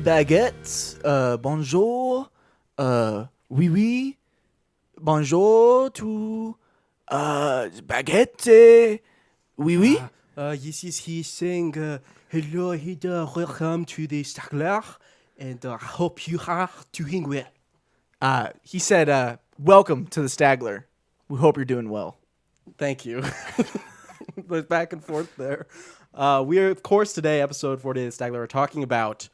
baguette, bonjour, oui, oui, bonjour to, baguette, oui, oui. This is he saying, hello, welcome to the Saga, and I hope you are doing well. He said, welcome to the Stagler. We hope you're doing well. Thank you. There's back and forth there. We are, of course, today, episode 48 of Stagler, are talking about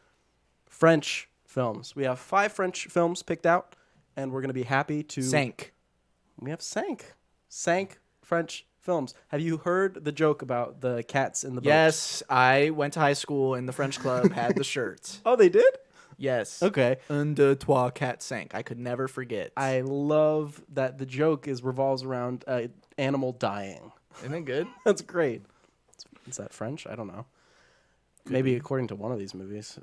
French films. We have 5 French films picked out, and we're going to be happy to... We have Sank French films. Have you heard the joke about the cats in the boat? Yes, I went to high school and the French club had the shirts. Oh, they did? Yes. Okay. Un, deux, trois, quatre, cinq. I could never forget. I love that the joke revolves around animal dying. Isn't it good? That's great. Is that French? I don't know. Maybe according to one of these movies.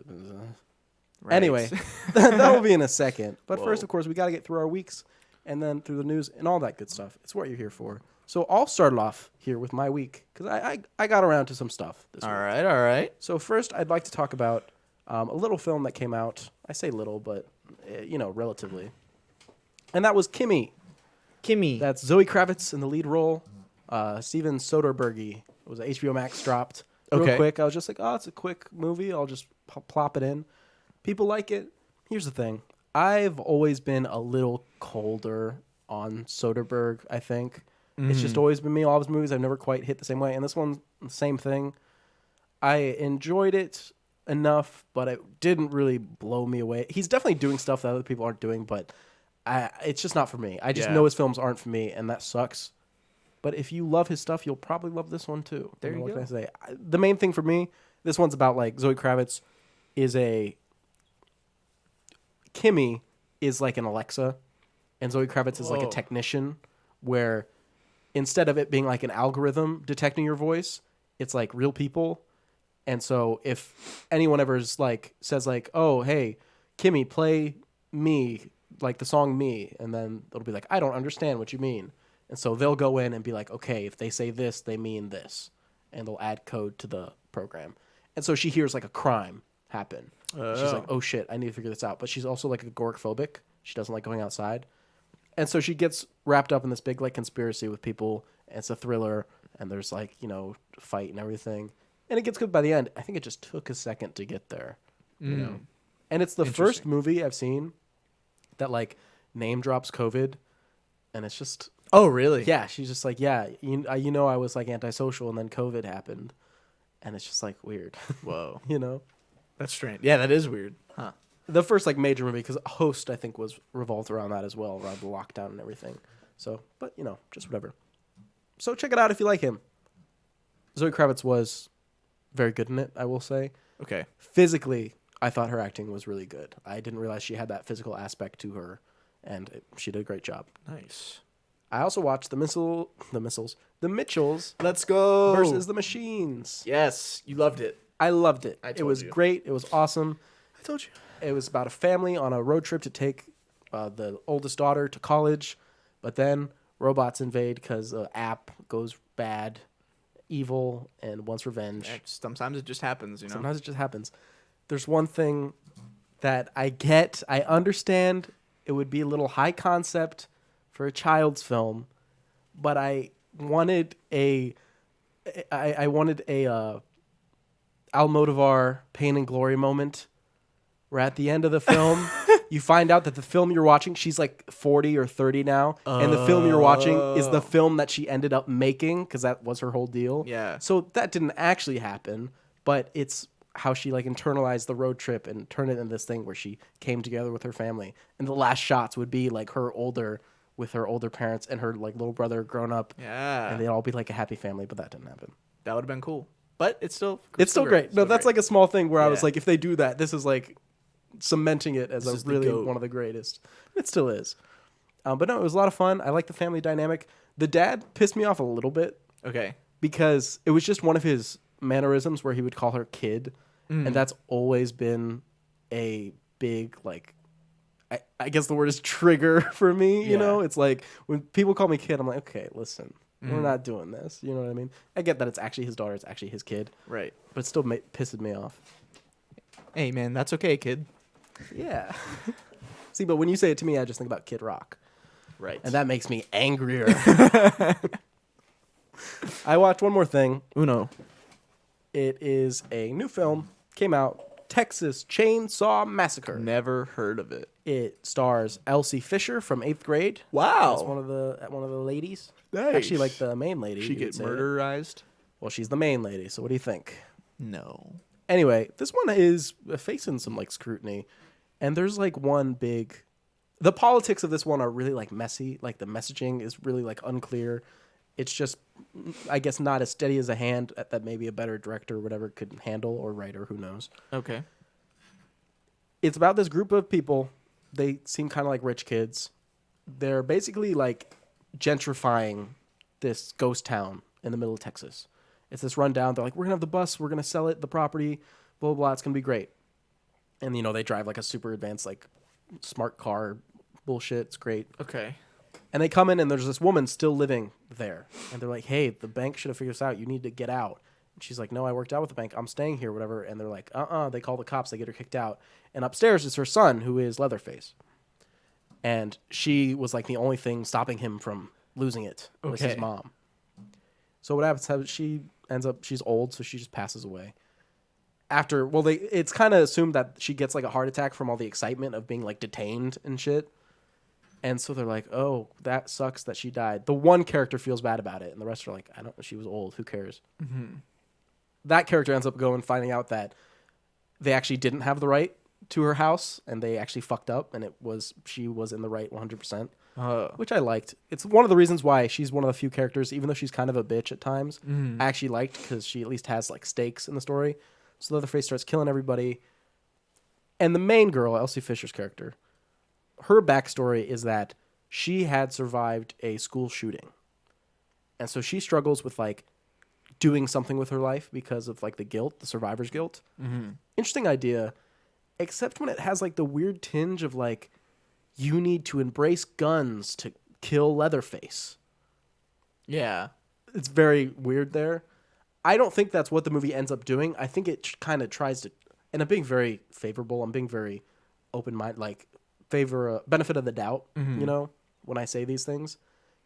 Right. Anyway, that will be in a second. But Whoa. first, of course, we got to get through our weeks and then through the news and all that good stuff. It's what you're here for. So I'll start off here with my week because I got around to some stuff this week. All right. So first, I'd like to talk about a little film that came out. I say little, but, relatively. And that was Kimi. Kimi. That's Zoe Kravitz in the lead role. Steven Soderbergh. It was HBO Max dropped. Real quick. I was just like, oh, it's a quick movie. I'll just plop it in. People like it. Here's the thing. I've always been a little colder on Soderbergh, I think. It's just always been me. All of his movies I've never quite hit the same way. And this one, the same thing. I enjoyed it enough, but it didn't really blow me away. He's definitely doing stuff that other people aren't doing, but it's just not for me. I just know his films aren't for me, and that sucks. But if you love his stuff, you'll probably love this one too. There you go. What can I say? The main thing for me, this one's about like Zoe Kravitz Kimi is like an Alexa, and Zoe Kravitz is like a technician, where instead of it being like an algorithm detecting your voice, it's like real people. And so if anyone ever says like, oh, hey, Kimi, play Me, like the song Me, and then it'll be like, I don't understand what you mean. And so they'll go in and be like, okay, if they say this, they mean this. And they'll add code to the program. And so she hears like a crime happen. She's like, oh shit, I need to figure this out. But she's also like agoraphobic. She doesn't like going outside. And so she gets wrapped up in this big like conspiracy with people. And it's a thriller. And there's like, fight and everything. And it gets good by the end. I think it just took a second to get there. You know? And it's the first movie I've seen that like name drops COVID. And it's just... Oh, really? Yeah, she's just like, yeah, I was like antisocial and then COVID happened. And it's just like weird. Whoa. That's strange. Yeah, that is weird. Huh. The first like major movie, because Host, I think, was revolved around that as well, around the lockdown and everything. So, but, just whatever. So check it out if you like him. Zoe Kravitz was very good in it, I will say. Okay. Physically, I thought her acting was really good. I didn't realize she had that physical aspect to her, and she did a great job. Nice. I also watched The Mitchells. Let's go. Versus the Machines. Yes, you loved it. I loved it. It was great. It was awesome. I told you. It was about a family on a road trip to take the oldest daughter to college, but then robots invade because the app goes bad, evil, and wants revenge. Sometimes it just happens, Sometimes it just happens. There's one thing that I get. I understand it would be a little high concept for a child's film, but I wanted a Almodovar Pain and Glory moment where at the end of the film you find out that the film you're watching, she's like 40 or 30 now, and the film you're watching is the film that she ended up making because that was her whole deal. Yeah. So that didn't actually happen, but it's how she like internalized the road trip and turned it into this thing where she came together with her family. And the last shots would be like her with her older parents and her like little brother grown up. Yeah. And they'd all be like a happy family, but that didn't happen. That would have been cool. But it's still great. No, that's like a small thing where I was Yeah. like, if they do that, this is like cementing it as This is really the GOAT. one of the greatest. It still is. But no, it was a lot of fun. I like the family dynamic. The dad pissed me off a little bit Okay. because it was just one of his mannerisms where he would call her kid. And that's always been a big, like, I guess the word is trigger for me, you know? It's like, when people call me kid, I'm like, okay, listen, we're not doing this. You know what I mean? I get that it's actually his daughter, it's actually his kid. Right. But it still pisses me off. Hey, man, that's okay, kid. Yeah. See, but when you say it to me, I just think about Kid Rock. Right. And that makes me angrier. I watched one more thing. Uno. It is a new film. Came out. Texas Chainsaw Massacre. Never heard of it. It stars Elsie Fisher from 8th grade. Wow. That's one of the ladies. Nice. Actually, like the main lady. She you get would say. murderized? Well, she's the main lady. So what do you think? No. Anyway, this one is facing some like scrutiny, and there's like one big. The politics of this one are really like messy. Like the messaging is really like unclear. It's just, I guess, not as steady as a hand that maybe a better director or whatever could handle, or writer, who knows. Okay. It's about this group of people. They seem kind of like rich kids. They're basically like gentrifying this ghost town in the middle of Texas. It's this rundown. They're like, we're going to have the bus. We're going to sell it, the property, blah, blah, blah. It's going to be great. And, they drive like a super advanced, like smart car bullshit. It's great. Okay. And they come in and there's this woman still living there. And they're like, hey, the bank should have figured this out. You need to get out. And she's like, no, I worked out with the bank. I'm staying here, whatever. And they're like, They call the cops. They get her kicked out. And upstairs is her son, who is Leatherface. And she was like the only thing stopping him from losing it was his Okay. mom. So what happens? She's old, so she just passes away. It's kind of assumed that she gets like a heart attack from all the excitement of being like detained and shit. And so they're like, oh, that sucks that she died. The one character feels bad about it, and the rest are like, she was old. Who cares? Mm-hmm. That character ends up finding out that they actually didn't have the right to her house, and they actually fucked up, and she was in the right 100%, which I liked. It's one of the reasons why she's one of the few characters, even though she's kind of a bitch at times, I actually liked, because she at least has like stakes in the story. So Leatherface starts killing everybody. And the main girl, Elsie Fisher's character, her backstory is that she had survived a school shooting. And so she struggles with like doing something with her life because of like the guilt, the survivor's guilt. Mm-hmm. Interesting idea, except when it has like the weird tinge of like, you need to embrace guns to kill Leatherface. Yeah. It's very weird there. I don't think that's what the movie ends up doing. I think it kind of tries to, and I'm being very favorable. I'm being very open-minded, like benefit of the doubt, when I say these things.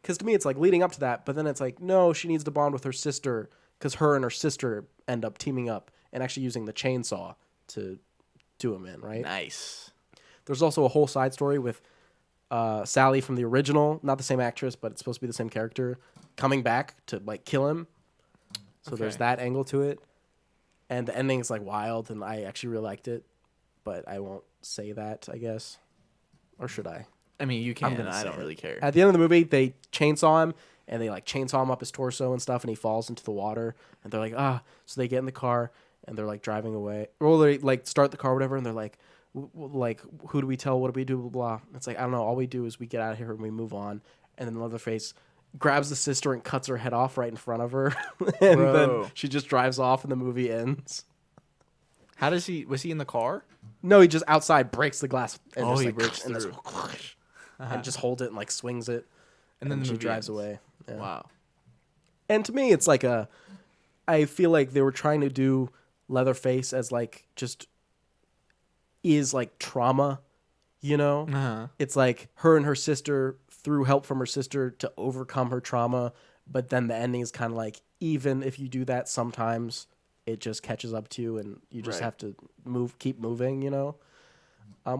Because to me, it's like leading up to that, but then it's like, no, she needs to bond with her sister because her and her sister end up teaming up and actually using the chainsaw to do him in, right? Nice. There's also a whole side story with Sally from the original, not the same actress, but it's supposed to be the same character, coming back to like kill him. So there's that angle to it. And the ending is like wild, and I actually really liked it, but I won't say that, I guess. Or should I? I mean, you can. gonna I say don't it. really care. At the end of the movie, they chainsaw him, and they like chainsaw him up his torso and stuff, and he falls into the water. And they're like, So they get in the car, and they're like driving away. Or they like start the car, or whatever, and they're like, who do we tell? What do we do? Blah, blah. It's like, I don't know. All we do is we get out of here and we move on. And then Leatherface grabs the sister and cuts her head off right in front of her. And Bro. then she just drives off, and the movie ends. How was he in the car? No, he just outside breaks the glass. And just, he like, breaks and through. and just holds it and like swings it. And then the she movie drives ends. away. Yeah. Wow. And to me, it's like I feel like they were trying to do Leatherface as like just is like trauma, Uh-huh. It's like her and her sister through help from her sister to overcome her trauma. But then the ending is kind of like, even if you do that, sometimes it just catches up to you and you just Right. have to keep moving,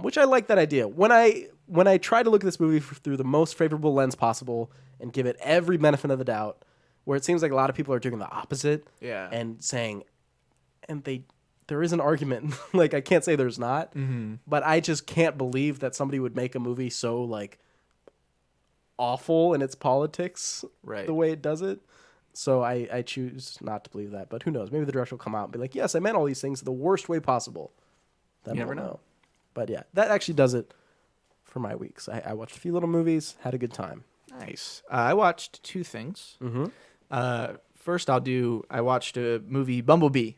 which I like that idea. When I try to look at this movie through the most favorable lens possible and give it every benefit of the doubt, where it seems like a lot of people are doing the opposite, Yeah. and saying, there is an argument. Like, I can't say there's not, but I just can't believe that somebody would make a movie so like awful in its politics, Right. the way it does it. So I choose not to believe that. But who knows? Maybe the director will come out and be like, yes, I meant all these things the worst way possible. Then You never we'll know. But yeah, that actually does it for my weeks. I watched a few little movies, had a good time. Nice. I watched two things. First, I watched a movie, Bumblebee,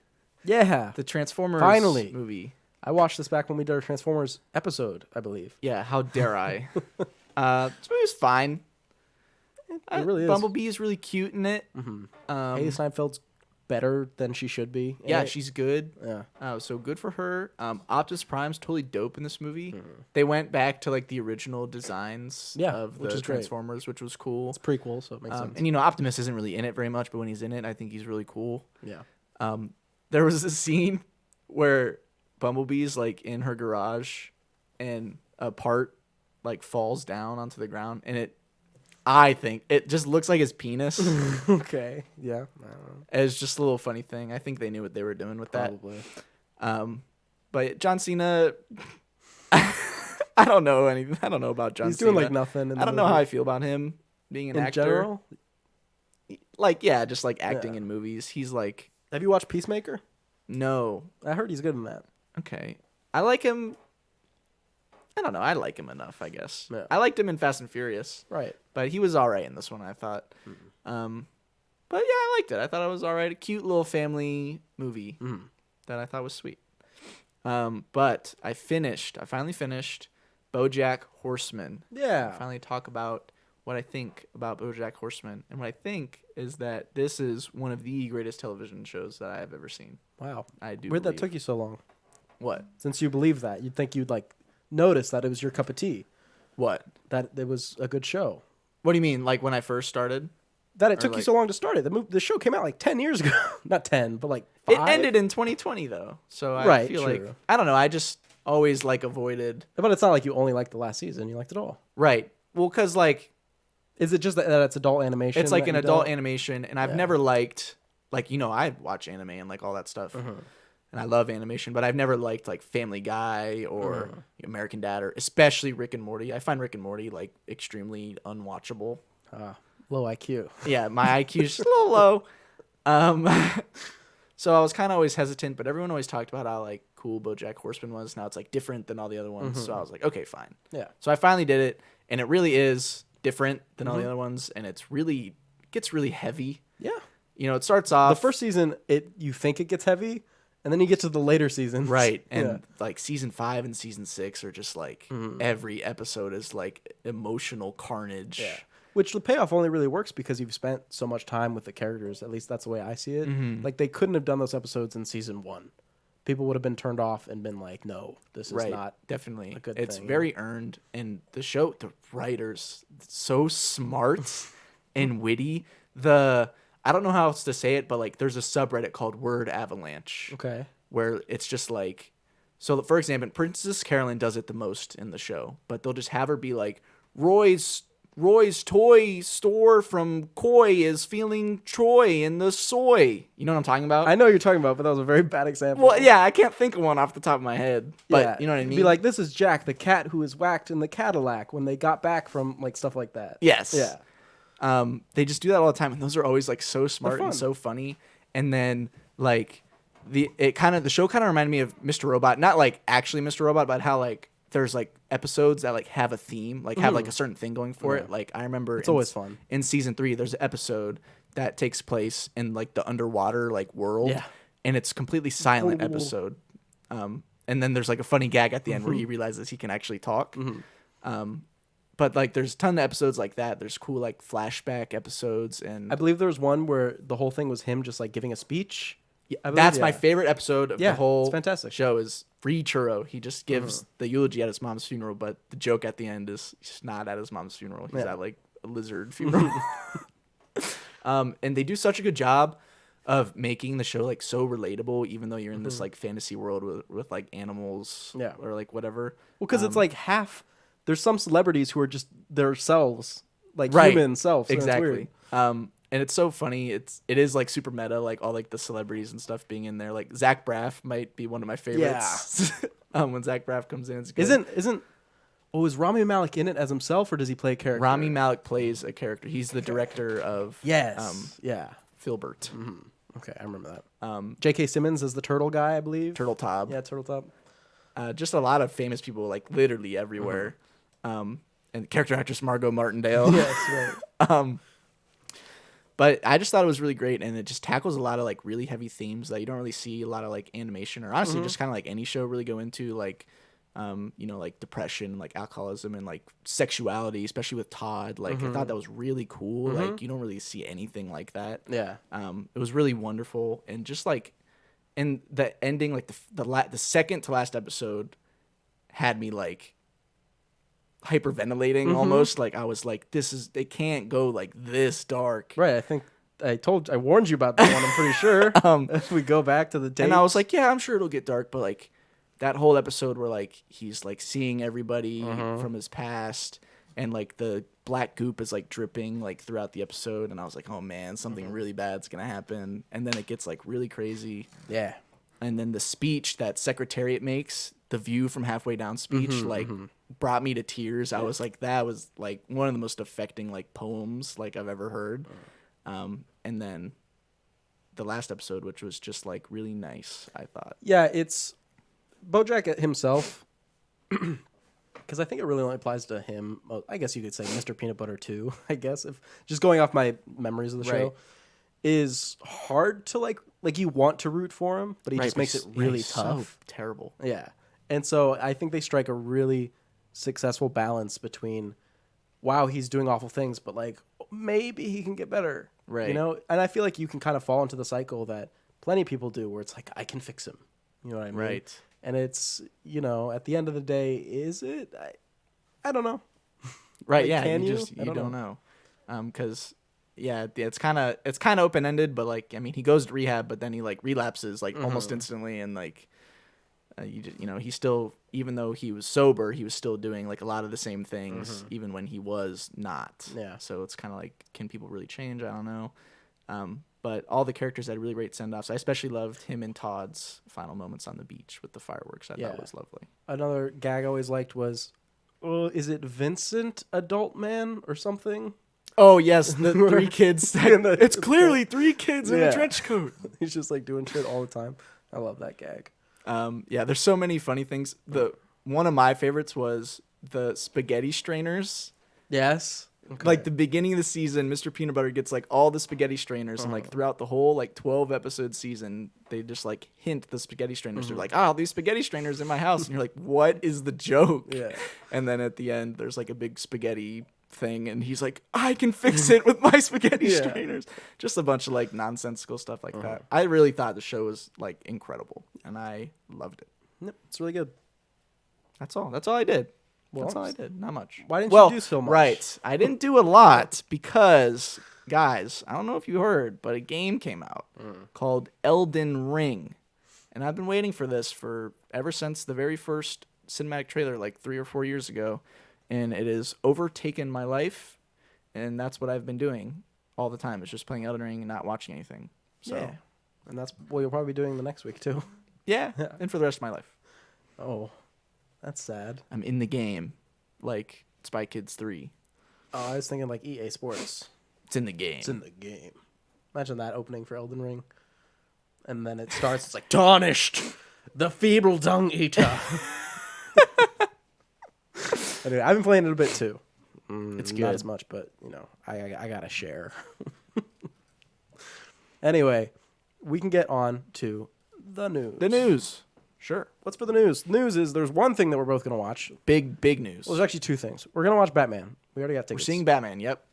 Yeah. the Transformers Finally. movie. I watched this back when we did our Transformers episode, I believe. Yeah, how dare I? This movie was fine. It really is. Bumblebee is really cute in it. Haley Steinfeld's better than she should be. Yeah, she's good. Yeah. So good for her. Optimus Prime's totally dope in this movie. They went back to like the original designs of the Transformers, which was cool. It's prequel, so it makes sense. And you know, Optimus isn't really in it very much, but when he's in it, I think he's really cool. Yeah. There was a scene where Bumblebee's like in her garage, and a part like falls down onto the ground, and I think it just looks like his penis. Okay. Yeah. I don't know. It's just a little funny thing. I think they knew what they were doing with Probably. that. But John Cena, I don't know anything. I don't know about John Cena. He's doing like nothing. I don't know how I feel about him being an actor. General? Like, yeah, just like acting in movies. He's like. Have you watched Peacemaker? No. I heard he's good in that. Okay. I like him. I don't know. I like him enough, I guess. Yeah. I liked him in Fast and Furious. Right. But he was all right in this one, I thought. But yeah, I liked it. I thought it was all right. A cute little family movie that I thought was sweet. But I finally finished BoJack Horseman. Yeah. I finally talk about what I think about BoJack Horseman. And what I think is that this is one of the greatest television shows that I have ever seen. Wow. I do. Where'd that took you so long? What? Since you believe that, you'd think you'd like notice that it was your cup of tea. What? That it was a good show. What do you mean? Like when I first started? That it took you so long to start it. The show came out like 10 years ago. Not 10, but like 5. It ended in 2020 though. So I feel like I don't know, I just always like avoided. But it's not like you only liked the last season, you liked it all. Right. Well, cuz like is it just that it's adult animation? It's like an adult animation, and I've never liked like, you know, I watch anime and like all that stuff. And I love animation, but I've never liked like Family Guy or American Dad, or especially Rick and Morty. I find Rick and Morty like extremely unwatchable. Low IQ. Yeah, my IQ is just a little low. So I was kind of always hesitant, but everyone always talked about how like cool BoJack Horseman was. Now it's like different than all the other ones. So I was like, okay, fine. Yeah. So I finally did it, and it really is different than all the other ones, and gets really heavy. Yeah. You know, it starts off the first season, you think it gets heavy, and then you get to the later seasons. Right. And like season 5 and season 6 are just like every episode is like emotional carnage. Yeah. Which the payoff only really works because you've spent so much time with the characters. At least that's the way I see it. Like they couldn't have done those episodes in season 1. People would have been turned off and been like, no, this is not definitely a good it's thing. very earned, and the writers so smart and witty. I don't know how else to say it, but like there's a subreddit called Word Avalanche. Okay. Where it's just like, so for example, Princess Carolyn does it the most in the show, but they'll just have her be like, Roy's toy store from Koi is feeling Troy in the soy. You know what I'm talking about? I know what you're talking about, but that was a very bad example. Well, yeah, I can't think of one off the top of my head, but you know what I mean? Be like, this is Jack, the cat who was whacked in the Cadillac when they got back from like stuff like that. Yes. Yeah. They just do that all the time, and those are always like so smart and so funny. And then like the show kind of reminded me of Mr. Robot, not like actually Mr. Robot, but how like there's like episodes that like have a theme, like have like a certain thing going for it. Like I remember it's always fun. In season 3, there's an episode that takes place in like the underwater like world, and it's completely silent episode. And then there's like a funny gag at the end where he realizes he can actually talk. But like there's a ton of episodes like that. There's cool like flashback episodes, and I believe there was one where the whole thing was him just like giving a speech. That's my favorite episode of the whole it's fantastic. show is Free Churro. He just gives the eulogy at his mom's funeral, but the joke at the end is he's not at his mom's funeral. He's at like a lizard funeral. And they do such a good job of making the show like so relatable, even though you're in this like fantasy world with like animals or like whatever. Well, because it's like there's some celebrities who are just themselves, like human selves. Exactly. And it's so funny. It is like super meta, like all like the celebrities and stuff being in there. Like Zach Braff might be one of my favorites. Yeah. When Zach Braff comes in, it's good. Is Rami Malek in it as himself, or does he play a character? Rami Malek plays a character. He's the director of Filbert. Okay, I remember that. J.K. Simmons is the turtle guy, I believe. Turtle Top. Yeah, Turtle Top. Just a lot of famous people, like literally everywhere. And character actress Margot Martindale. Yes, right. But I just thought it was really great, and it just tackles a lot of like really heavy themes that you don't really see a lot of like animation, or honestly just kind of like any show really go into. Like like depression, like alcoholism, and like sexuality, especially with Todd. Like I thought that was really cool. Like you don't really see anything like that. Yeah. It was really wonderful, and just like, and the ending, like the second to last episode, had me like hyperventilating almost. Like I was like, it can't go like this dark. Right. I think I warned you about that one. I'm pretty sure. If we go back to the tape, and I was like, yeah, I'm sure it'll get dark, but like that whole episode where like he's like seeing everybody from his past, and like the black goop is like dripping like throughout the episode, and I was like, oh man, something really bad's gonna happen, and then it gets like really crazy. Yeah. And then the speech that Secretariat makes, the view from halfway down speech, brought me to tears. I was like, that was like one of the most affecting like poems like I've ever heard. And then the last episode, which was just like really nice, I thought. Yeah, it's Bojack himself, because I think it really only applies to him. Well, I guess you could say Mr. Peanut Butter too. I guess if just going off my memories of the show, is hard to like you want to root for him, but he just makes it really tough. So terrible. Yeah, and so I think they strike a really successful balance between, wow, he's doing awful things, but like maybe he can get better. Right. You know, and I feel like you can kind of fall into the cycle that plenty of people do, where it's like, I can fix him. You know what I mean? Right. And it's, at the end of the day, is it? I don't know. Right. Like, yeah. can you don't know. Because it's kind of open ended, but like, I mean, he goes to rehab, but then he like relapses like almost instantly, and like, he still, even though he was sober, he was still doing like a lot of the same things, even when he was not. Yeah. So it's kind of like, can people really change? I don't know. But all the characters had really great send-offs. I especially loved him and Todd's final moments on the beach with the fireworks. I thought was lovely. Another gag I always liked was, is it Vincent Adult Man or something? Oh, yes, the three kids. It's clearly three kids in a trench coat. He's just like doing shit all the time. I love that gag. There's so many funny things. One of my favorites was the spaghetti strainers. Yes. Okay. Like the beginning of the season, Mr. Peanut Butter gets like all the spaghetti strainers, and like throughout the whole like 12 episode season, they just like hint the spaghetti strainers. They're like, these spaghetti strainers in my house, and you're like, what is the joke? Yeah. And then at the end, there's like a big spaghetti thing, and he's like, I can fix it with my spaghetti strainers. Just a bunch of like nonsensical stuff like that. I really thought the show was like incredible, and I loved it. Yep, it's really good. That's all I did. Well, that's all I did. Not much. Why didn't you do so much? Right. I didn't do a lot because, guys, I don't know if you heard, but a game came out called Elden Ring. And I've been waiting for this ever since the very first cinematic trailer like 3 or 4 years ago. And it has overtaken my life. And that's what I've been doing all the time. It's just playing Elden Ring and not watching anything. So. Yeah. And that's what you'll probably be doing the next week, too. Yeah. And for the rest of my life. Oh. That's sad. I'm in the game, like Spy Kids 3. Oh, I was thinking like EA Sports. It's in the game. It's in the game. Imagine that opening for Elden Ring. And then it starts, it's like, tarnished, the feeble dung eater. Anyway, I've been playing it a bit too. It's good. Not as much, but, I got to share. Anyway, we can get on to the news. The news. Sure. What's for the news? The news is there's one thing that we're both going to watch. Big news. Well, there's actually two things. We're going to watch Batman. We already got tickets. We're seeing Batman, yep.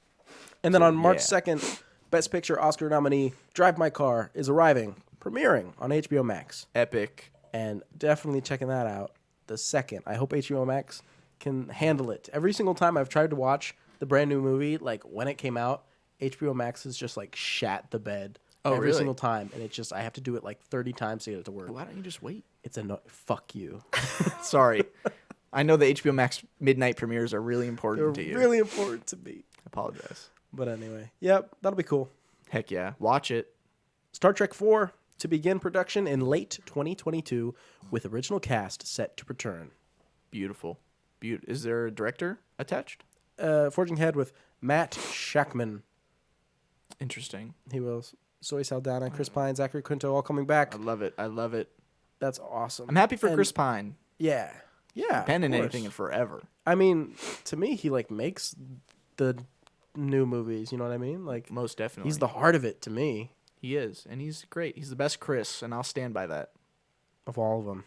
And then on March 2nd, Best Picture Oscar nominee Drive My Car is arriving, premiering on HBO Max. Epic. And definitely checking that out the second. I hope HBO Max can handle it. Every single time I've tried to watch the brand new movie, like when it came out, HBO Max has just like shat the bed every single time. And it's just, I have to do it like 30 times to get it to work. Why don't you just wait? It's fuck you. Sorry. I know the HBO Max midnight premieres are really important to you. They're really important to me. I apologize. But anyway, yep, that'll be cool. Heck yeah. Watch it. Star Trek IV to begin production in late 2022 with original cast set to return. Beautiful. Is there a director attached? Forging ahead with Matt Shackman. Interesting. He will. Zoe Saldana, Chris Pine, Zachary Quinto all coming back. I love it. That's awesome. I'm happy for Chris Pine. Yeah. Been in anything in forever. I mean, to me, he like makes the new movies. You know what I mean? Like most definitely. He's the heart of it to me. He is, and he's great. He's the best Chris, and I'll stand by that. Of all of them.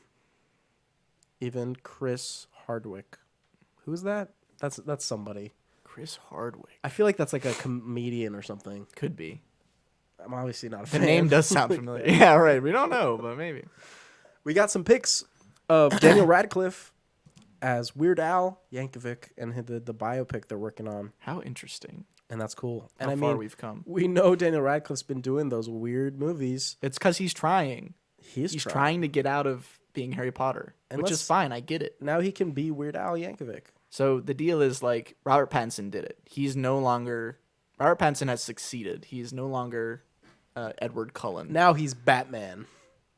even Chris Hardwick. Who's that? That's somebody. Chris Hardwick. I feel like that's like a comedian or something. Could be. I'm obviously not a The fan. name does sound familiar. Yeah, right. We don't know, but maybe. We got some pics of Daniel Radcliffe as Weird Al Yankovic and the biopic they're working on. How interesting. And that's cool. How and far we've come. We know Daniel Radcliffe's been doing those weird movies. It's because he's trying. He's trying to get out of being Harry Potter, which is fine. I get it. Now he can be Weird Al Yankovic. So the deal is like Robert Pattinson did it. He's no longer... Robert Pattinson has succeeded. He's no longer Edward Cullen. Now he's Batman.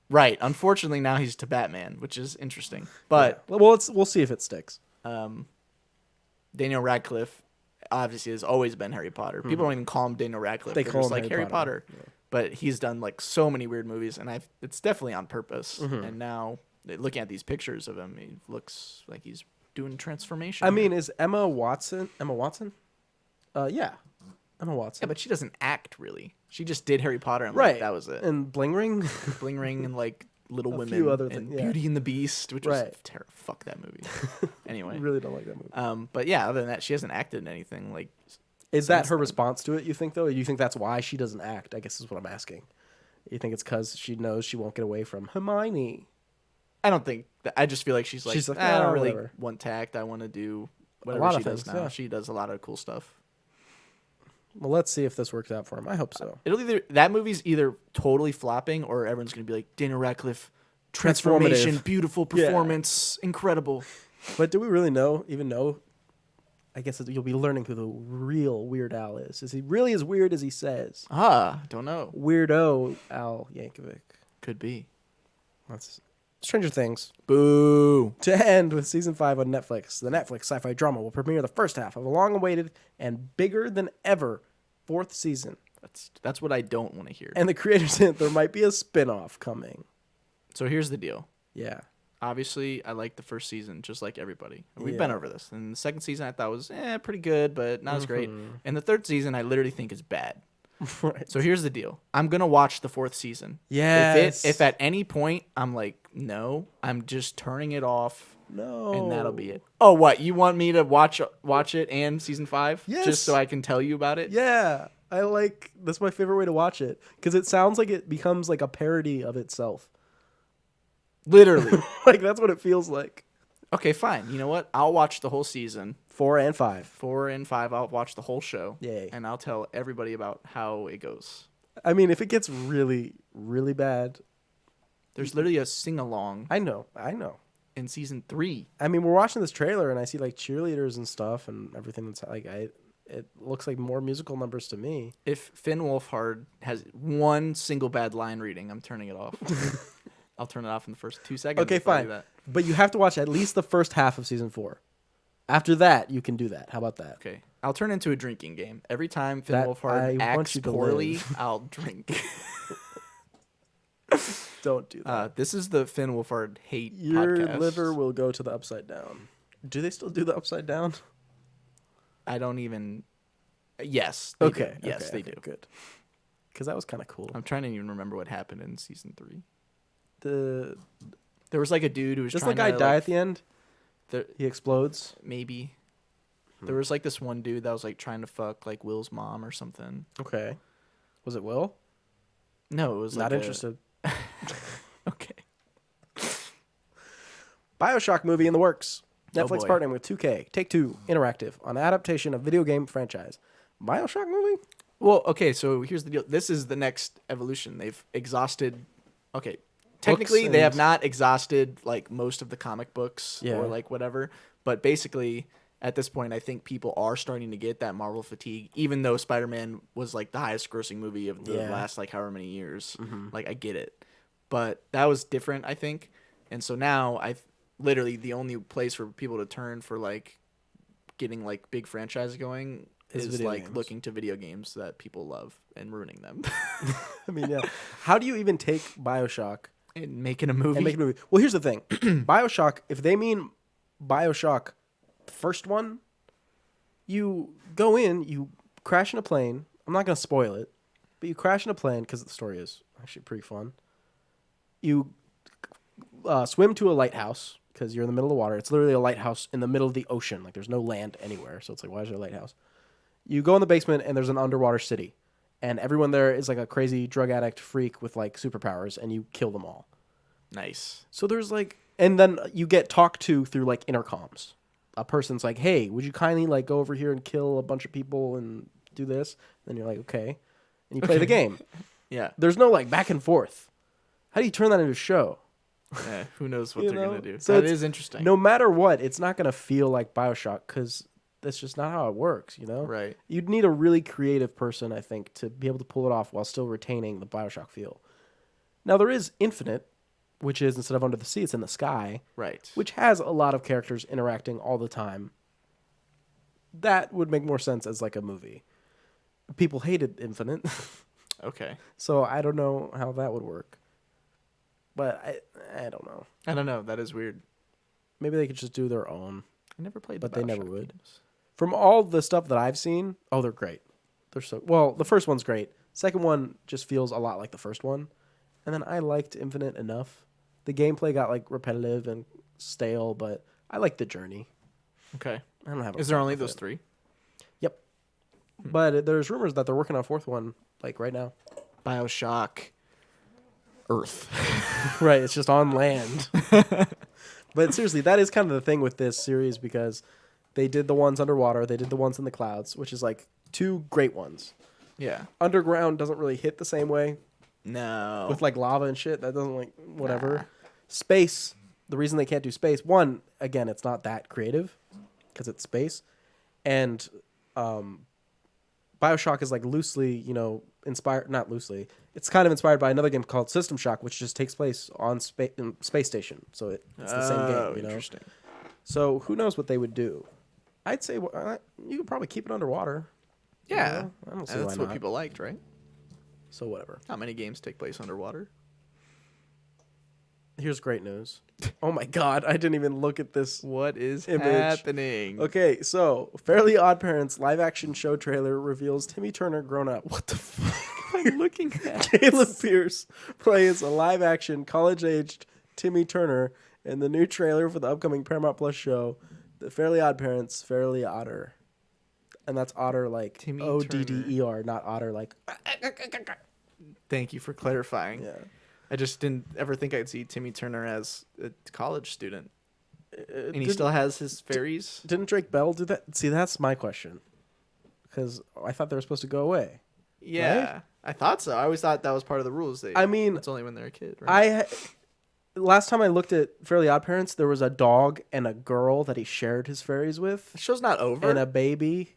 Right. Unfortunately, now he's to Batman, which is interesting. But yeah. Well, we'll see if it sticks. Daniel Radcliffe obviously has always been Harry Potter. People don't even call him Daniel Radcliffe. They call him like Harry Potter. Yeah. But he's done like so many weird movies, and it's definitely on purpose. And now looking at these pictures of him, he looks like he's doing transformation. I mean, is Emma Watson? Yeah. Emma Watson. Yeah, but she doesn't act really. She just did Harry Potter, and right. Like, that was it. And Bling Ring, Bling Ring, and like Little Women, few other and things, yeah. Beauty and the Beast, which was Right. terrible. Fuck that movie. Anyway, I really don't like that movie. But yeah, other than that, she hasn't acted in anything. Like, Is that her response to it? You think though? Or you think that's why she doesn't act? I guess is what I'm asking. You think it's because she knows she won't get away from Hermione? I don't think. I just feel like she's like I don't really whatever. want to act. I want to do lot whatever of she does things, now. yeah. She does a lot of cool stuff. Well, let's see if this works out for him. I hope so. That movie's either totally flopping or everyone's gonna be like Daniel Radcliffe, transformation, Transformative. beautiful performance, incredible. But do we really even know? I guess you'll be learning who the real Weird Al is. Is he really as weird as he says? Don't know. Weirdo Al Yankovic. Could be. That's Stranger Things. Boo. To end with season 5 on Netflix, the Netflix sci-fi drama will premiere the first half of a long-awaited and bigger than ever 4th season. That's what I don't want to hear. And the creators hint there might be a spin-off coming. So here's the deal. Yeah. Obviously, I liked the first season, just like everybody. We've Yeah. been over this. And the second season, I thought was pretty good, but not as great. And the third season, I literally think is bad. Right. So here's the deal. I'm going to watch the 4th season. Yes. If at any point I'm like, no, I'm just turning it off. No. And that'll be it. Oh, what? You want me to watch it and season 5? Yes. Just so I can tell you about it? Yeah. That's my favorite way to watch it. Because it sounds like it becomes like a parody of itself. Literally. Like, that's what it feels like. Okay, fine. You know what? I'll watch the whole season. 4 and 5. 4 and 5, I'll watch the whole show. Yay. And I'll tell everybody about how it goes. I mean, if it gets really, really bad. There's literally a sing-along I know. in season 3. I mean, we're watching this trailer and I see like cheerleaders and stuff and everything that's like, it looks like more musical numbers to me. If Finn Wolfhard has one single bad line reading, I'm turning it off. I'll turn it off in the first 2 seconds. Okay, if I do fine. that. But you have to watch at least the first half of season 4. After that, you can do that. How about that? Okay. I'll turn into a drinking game. Every time Finn That Wolfhard I want acts you to poorly, live. I'll drink. Don't do that. This is the Finn Wolfhard hate Your podcast. liver will go to the upside down. Do they still do the upside down? I don't even... Yes. Okay. Do. Yes, okay, they okay, do. Good. Because that was kind of cool. I'm trying to even remember what happened in season 3. There was like a dude who was does trying the guy to die like, at the end? He explodes. maybe. There was like this one dude that was like trying to fuck like Will's mom or something. Okay. Was it Will? No, it was Not like interested. Okay. BioShock movie in the works. Netflix boy. partnering with 2K, Take-Two Interactive on adaptation of video game franchise. BioShock movie? Well, okay, so here's the deal. This is the next evolution. They've exhausted. Okay, technically they have not exhausted like most of the comic books Yeah. or like whatever, but basically at this point I think people are starting to get that Marvel fatigue, even though Spider-Man was like the highest grossing movie of the last like however many years. Like I get it, but that was different, I think, and so now literally the only place for people to turn for like getting like big franchises going is like games. looking to video games that people love and ruining them. I mean, yeah. How do you even take BioShock And making a movie. and make a movie? Well, here's the thing. BioShock, if they mean BioShock, the first one, you go in, you crash in a plane. I'm not going to spoil it, but you crash in a plane because the story is actually pretty fun. You swim to a lighthouse because you're in the middle of the water. It's literally a lighthouse in the middle of the ocean. Like there's no land anywhere. So it's like, why is there a lighthouse? You go in the basement and there's an underwater city. And everyone there is like a crazy drug addict freak with like superpowers, and you kill them all. Nice. So there's like, and then you get talked to through like intercoms. A person's like, hey, would you kindly like go over here and kill a bunch of people and do this? And you're like, okay. And you play the game. Yeah. There's no like back and forth. How do you turn that into a show? Yeah, who knows what they're going to do. So that is interesting. No matter what, it's not going to feel like BioShock because that's just not how it works, you know? Right. You'd need a really creative person, I think, to be able to pull it off while still retaining the BioShock feel. Now, there is Infinite, which is instead of under the sea, it's in the sky. Right. Which has a lot of characters interacting all the time. That would make more sense as like a movie. People hated Infinite. Okay. So I don't know how that would work. But I don't know. I don't know. That is weird. Maybe they could just do their own. I never played But the they never BioShock would. games. From all the stuff that I've seen, oh, they're great. They're so well. The first one's great. Second one just feels a lot like the first one, and then I liked Infinite enough. The gameplay got like repetitive and stale, but I like the journey. Okay. I don't have. Is there only those 3? Yep. But there's rumors that they're working on a 4th one, like right now. BioShock Earth. Right. It's just on land. But seriously, that is kind of the thing with this series because they did the ones underwater, they did the ones in the clouds, which is like 2 great ones. Yeah. Underground doesn't really hit the same way. No. With like lava and shit, that doesn't like whatever. Nah. Space, the reason they can't do space, one, again, it's not that creative because it's space. And BioShock is like loosely, inspired, not loosely. It's kind of inspired by another game called System Shock, which just takes place on space station. So it's the same game, you know. Interesting. So who knows what they would do? I'd say you could probably keep it underwater. Yeah. I don't see And why that's not. what people liked, right? So whatever. Not many games take place underwater. Here's great news. Oh my god, I didn't even look at this. What is image. happening? Okay, so Fairly Odd Parents live action show trailer reveals Timmy Turner grown up. What the fuck am I looking at? Caleb Pierce plays a live action college aged Timmy Turner in the new trailer for the upcoming Paramount Plus show, The Fairly Odd Parents, Fairly Odder. And that's Otter like Timmy Odder, not Otter like. Thank you for clarifying. Yeah. I just didn't ever think I'd see Timmy Turner as a college student. And he Didn't- still has his fairies? Didn't Drake Bell do that? See, that's my question. Because I thought they were supposed to go away. Yeah. Right? I thought so. I always thought that was part of the rules. I mean, it's only when they're a kid, right? Last time I looked at Fairly Odd Parents, there was a dog and a girl that he shared his fairies with. The show's not over. And a baby.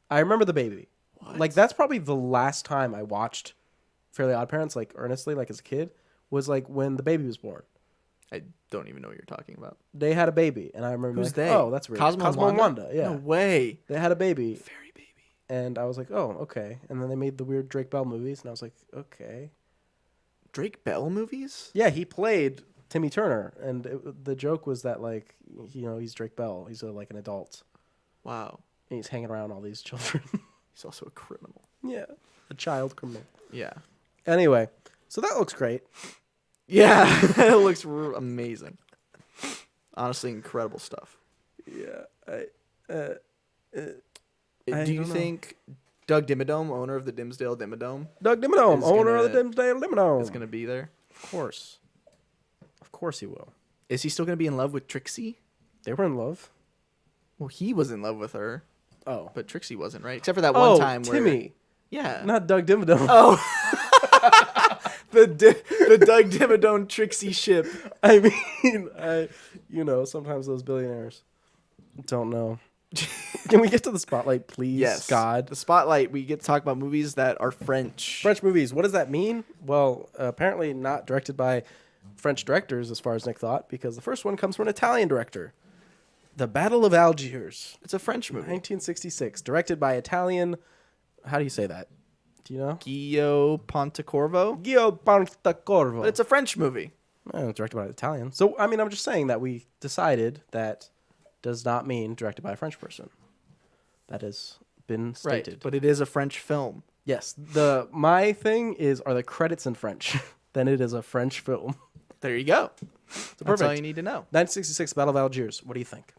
I remember the baby. What? Like, that's probably the last time I watched Fairly Odd Parents, like, earnestly, like, as a kid, was, like, when the baby was born. I don't even know what you're talking about. They had a baby, and I remember, Who's like, they? oh, that's weird. Cosmo and Wanda, yeah. No way. They had a baby, Fairy baby. and I was like, oh, okay. And then they made the weird Drake Bell movies, and I was like, okay. Drake Bell movies? Yeah, he played Timmy Turner, and the joke was that, like, he's Drake Bell. He's like an adult. Wow. And he's hanging around all these children. He's also a criminal. Yeah, a child criminal. Yeah. Anyway, so that looks great. Yeah. It looks amazing. Honestly, incredible stuff. Yeah. Do you think Doug Dimmadome, owner of the Dimsdale Dimmadome, Doug Dimmadome, is owner of the gonna- Dimsdale Dimmadome. is going to be there? Of course. Of course he will. Is he still going to be in love with Trixie? They were in love. Well, he was in love with her, Oh. but Trixie wasn't, right? Except for that one time where... Timmy. Yeah. Not Doug Dimmadome. Oh. the Doug Dimmadome Trixie ship. I mean, sometimes those billionaires don't know. Can we get to the spotlight, please? Yes. God. The spotlight, we get to talk about movies that are French. French movies. What does that mean? Well, apparently not directed by French directors, as far as Nick thought, because the first one comes from an Italian director. The Battle of Algiers, It's a French movie. 1966, directed by Italian. How do you say that? Do you know? Guillaume Pontecorvo. Guillaume Pontecorvo. But it's a French movie. Directed by an Italian. So, I mean, I'm just saying that we decided that does not mean directed by a French person. That has been stated. Right, but it is a French film. Yes. My thing is, are the credits in French? Then it is a French film. There you go. That's all perfect. you need to know. 1966 Battle of Algiers. What do you think?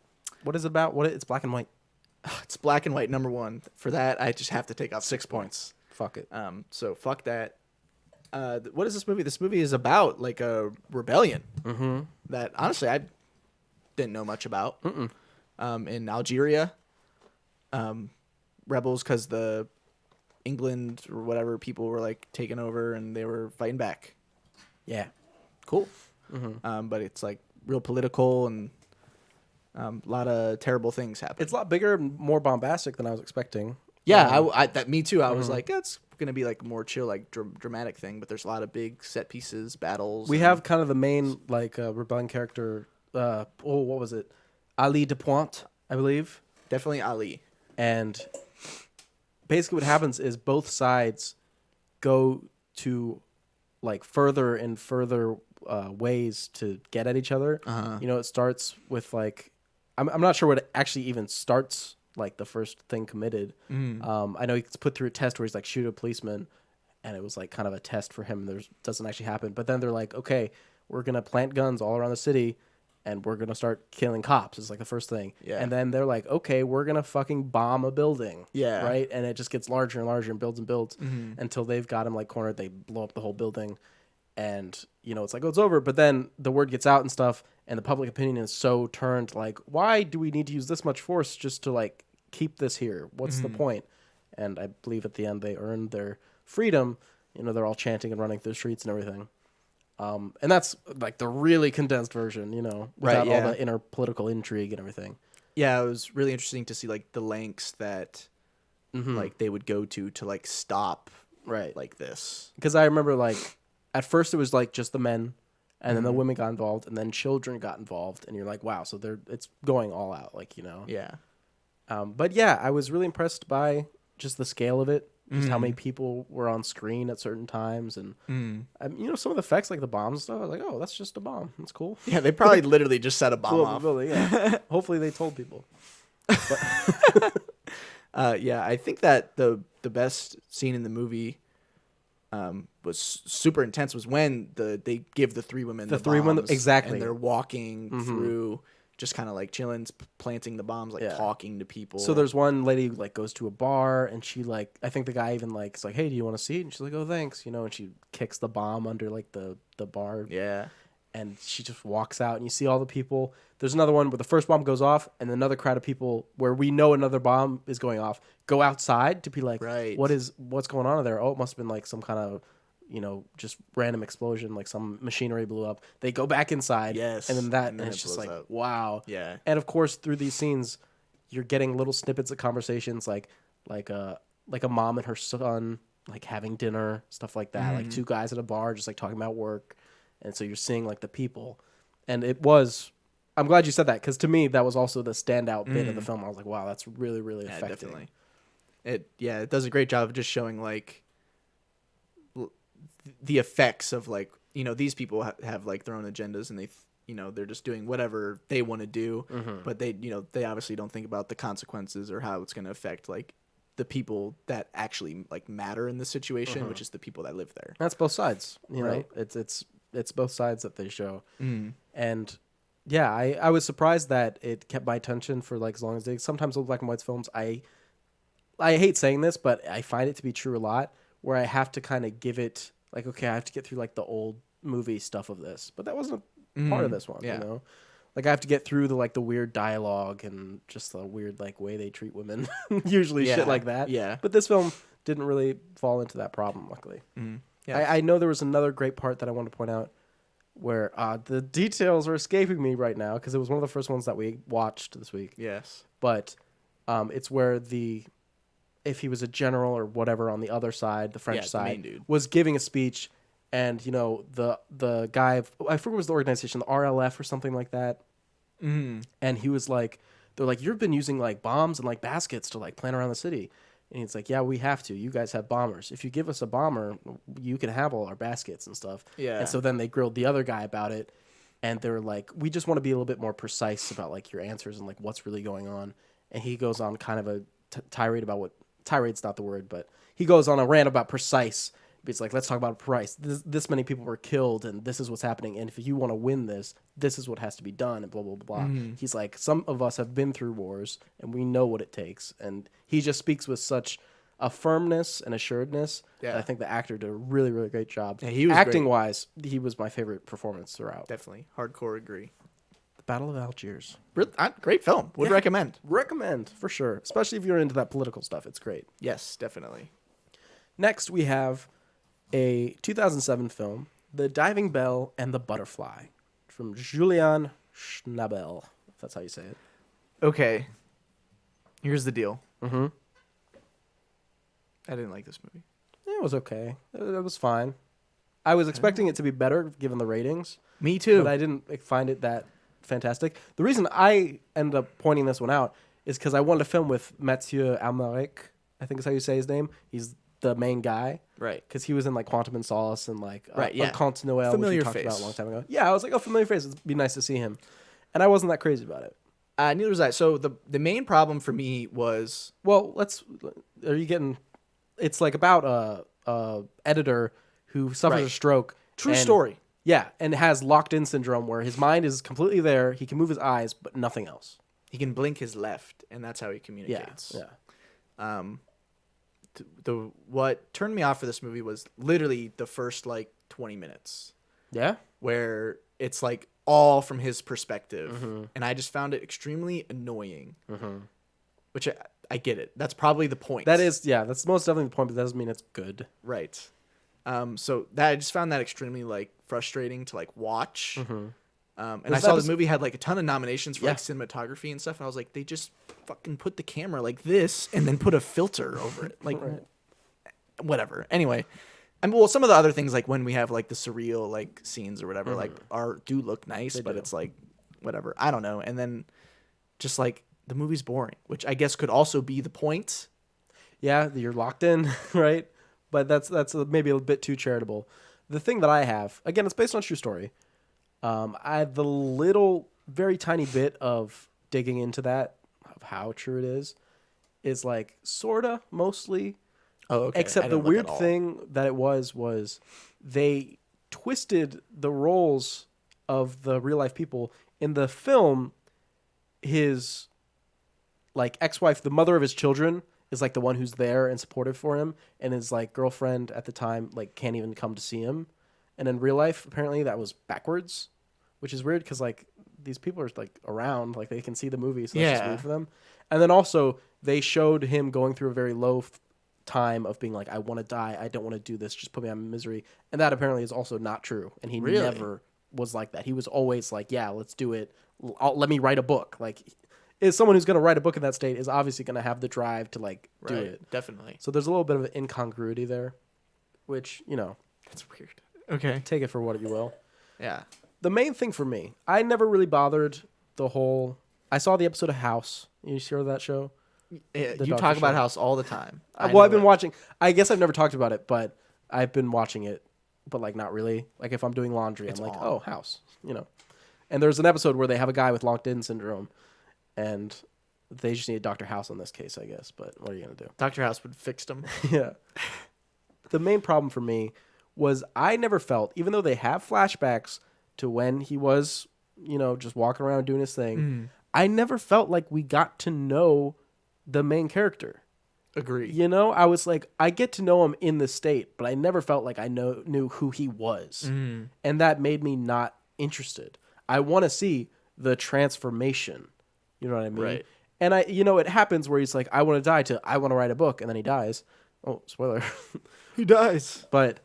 What is it about? It's black and white. It's black and white, number one. For that, I just have to take off 6 points. Fuck it. So fuck that. What is this movie? This movie is about like a rebellion that honestly I didn't know much about. In Algeria, rebels because the England or whatever people were like taking over and they were fighting back. Yeah. Cool. But it's like real political and a lot of terrible things happen. It's a lot bigger and more bombastic than I was expecting. Yeah, me too. I was like, that's gonna be like more chill, like dramatic thing. But there's a lot of big set pieces, battles. We have kind of the main like rebellion character. What was it? Ali de Pointe, I believe. Definitely Ali. And basically, what happens is both sides go to like further and further ways to get at each other. You know, it starts with like I'm not sure what it actually even starts. Like the first thing committed. I know he's put through a test where he's like shoot a policeman, and it was like kind of a test for him. There's doesn't actually happen, but then they're like, okay, we're gonna plant guns all around the city, and we're gonna start killing cops. It's like the first thing. Yeah. And then they're like, okay, we're gonna fucking bomb a building. Yeah. Right. And it just gets larger and larger and builds until they've got him like cornered. They blow up the whole building, and you know it's like, oh, it's over. But then the word gets out and stuff. And the public opinion is so turned like, why do we need to use this much force just to like keep this here? What's the point? And I believe at the end they earned their freedom. You know, they're all chanting and running through the streets and everything. And that's like the really condensed version, you know, without all the inner political intrigue and everything. Yeah, it was really interesting to see like the lengths that like they would go to like stop like this. Because I remember like at first it was like just the men. And then the women got involved, and then children got involved, and you're like, wow, so it's going all out, like, you know. Yeah. But yeah, I was really impressed by just the scale of it, just how many people were on screen at certain times, and you know, some of the effects, like the bombs and stuff. I was like, oh, that's just a bomb. That's cool. Yeah, they probably literally just set a bomb off. Building, yeah. Hopefully, they told people. Yeah, I think that the best scene in the movie. Was super intense was when they give the three women the bombs, exactly, and they're walking through just kind of like chilling, planting the bombs, like talking to people. So there's one lady who like goes to a bar and she like, I think the guy even like is like, hey, do you want to see it? And she's like, oh, thanks, you know, and she kicks the bomb under like the bar. Yeah. And she just walks out and you see all the people. There's another one where the first bomb goes off and another crowd of people where we know another bomb is going off go outside to be like, what's going on there? Oh, it must have been like some kind of, you know, just random explosion, like some machinery blew up. They go back inside. Yes. And then it's just like, up. Wow. Yeah. And of course, through these scenes, you're getting little snippets of conversations like a mom and her son, like having dinner, stuff like that. Like two guys at a bar, just like talking about work. And so you're seeing like the people. And I'm glad you said that, because to me, that was also the standout bit of the film. I was like, wow, that's really, really effective. Definitely. It does a great job of just showing like the effects of like, you know, these people have like their own agendas and they're just doing whatever they want to do, but they obviously don't think about the consequences or how it's going to affect like the people that actually like matter in the situation, which is the people that live there. That's both sides, you know. It's both sides that they show. And yeah, I was surprised that it kept my attention for like as long as it did. Sometimes with black and white films, I hate saying this, but I find it to be true a lot, where I have to kind of give it like, okay, I have to get through like the old movie stuff of this, but that wasn't part of this one. You know, like I have to get through the weird dialogue and just the weird like way they treat women, usually shit like that. Yeah. But this film didn't really fall into that problem, luckily. Yeah. I know there was another great part that I wanted to point out where the details are escaping me right now because it was one of the first ones that we watched this week. Yes. But it's where if he was a general or whatever on the other side, the French side, the main dude was giving a speech, and you know the guy, I forget what was the organization, the RLF or something like that, and he was like, they're like, you've been using like bombs and like baskets to like plant around the city, and he's like, yeah, we have to. You guys have bombers. If you give us a bomber, you can have all our baskets and stuff. Yeah. And so then they grilled the other guy about it, and they were like, we just want to be a little bit more precise about like your answers and like what's really going on. And he goes on kind of a tirade about what. Tirade's not the word, but he goes on a rant about precise, It's like, let's talk about price. This many people were killed, and this is what's happening. And if you want to win this is what has to be done, and blah, blah, blah. He's like, some of us have been through wars, and we know what it takes. And he just speaks with such a firmness and assuredness. Yeah. I think the actor did a really, really great job. Yeah, he was Acting-wise, he was my favorite performance throughout. Definitely. Hardcore agree. The Battle of Algiers. Great film. Would recommend. Recommend, for sure. Especially if you're into that political stuff. It's great. Yes, definitely. Next, we have a 2007 film, The Diving Bell and the Butterfly, from Julian Schnabel, if that's how you say it. Okay. Here's the deal. Mm-hmm. I didn't like this movie. It was okay. It was fine. I was expecting it to be better, given the ratings. Me too. But I didn't find it that fantastic. The reason I ended up pointing this one out is because I wanted to film with Mathieu Amalric, I think is how you say his name. He's the main guy. Right. Because he was in like Quantum and Solace and like yeah. Continuel, Familiar which we talked face. about a long time ago. Yeah, I was like, oh, familiar face. It'd be nice to see him. And I wasn't that crazy about it. Neither was I. So the main problem for me was... Well, are you getting... It's like about a editor who suffers a stroke. True story. Yeah, and has locked-in syndrome where his mind is completely there. He can move his eyes, but nothing else. He can blink his left, and that's how he communicates. Yeah. What turned me off for this movie was literally the first like 20 minutes. Yeah? Where it's like all from his perspective, Mm-hmm. and I just found it extremely annoying. Which I get it. That's probably the point. That's most definitely the point, but that doesn't mean it's good. Right. So that I just found that extremely like frustrating to like watch. And I saw the movie had like a ton of nominations for like cinematography and stuff, and I was like, they just fucking put the camera like this and then put a filter over it, like whatever. Anyway, some of the other things like when we have like the surreal like scenes or whatever like do look nice, but it's like whatever. I don't know. And then just like the movie's boring, which I guess could also be the point. Yeah, you're locked in, right? But that's maybe a bit too charitable. The thing that I have, again, it's based on a true story. I have the little, very tiny bit of digging into that, of how true it is like sorta mostly. Oh, okay. Except the weird thing that it was they twisted the roles of the real life people in the film. His like ex-wife, the mother of his children, is like the one who's there and supportive for him, and his like girlfriend at the time like can't even come to see him. And in real life, apparently that was backwards, which is weird because like these people are like around, like they can see the movie, so that's just weird for them. And then also they showed him going through a very low time of being like, I want to die, I don't want to do this, just put me out of misery. And that apparently is also not true. And he never was like that. He was always like, yeah, let's do it. Let me write a book. Like, is someone who's going to write a book in that state is obviously going to have the drive to like do it. Definitely. So there's a little bit of an incongruity there, which, you know, that's weird. Okay. Take it for what you will. Yeah. The main thing for me, I never really bothered the whole. I saw the episode of House. You hear that show? Yeah, you talk about House all the time. Well, I've been watching. I guess I've never talked about it, but I've been watching it, but like not really. Like if I'm doing laundry, I'm like, oh, House, you know. And there's an episode where they have a guy with locked-in syndrome, and they just need Dr. House on this case, I guess. But what are you gonna do? Dr. House would fix them. Yeah. The main problem for me was I never felt, even though they have flashbacks to when he was, you know, just walking around doing his thing, I never felt like we got to know the main character. Agree. You know, I was like, I get to know him in the state, but I never felt like I knew who he was. And that made me not interested. I want to see the transformation. You know what I mean? Right. And it happens where he's like, I want to die to I want to write a book, and then he dies. Oh, spoiler. He dies. But,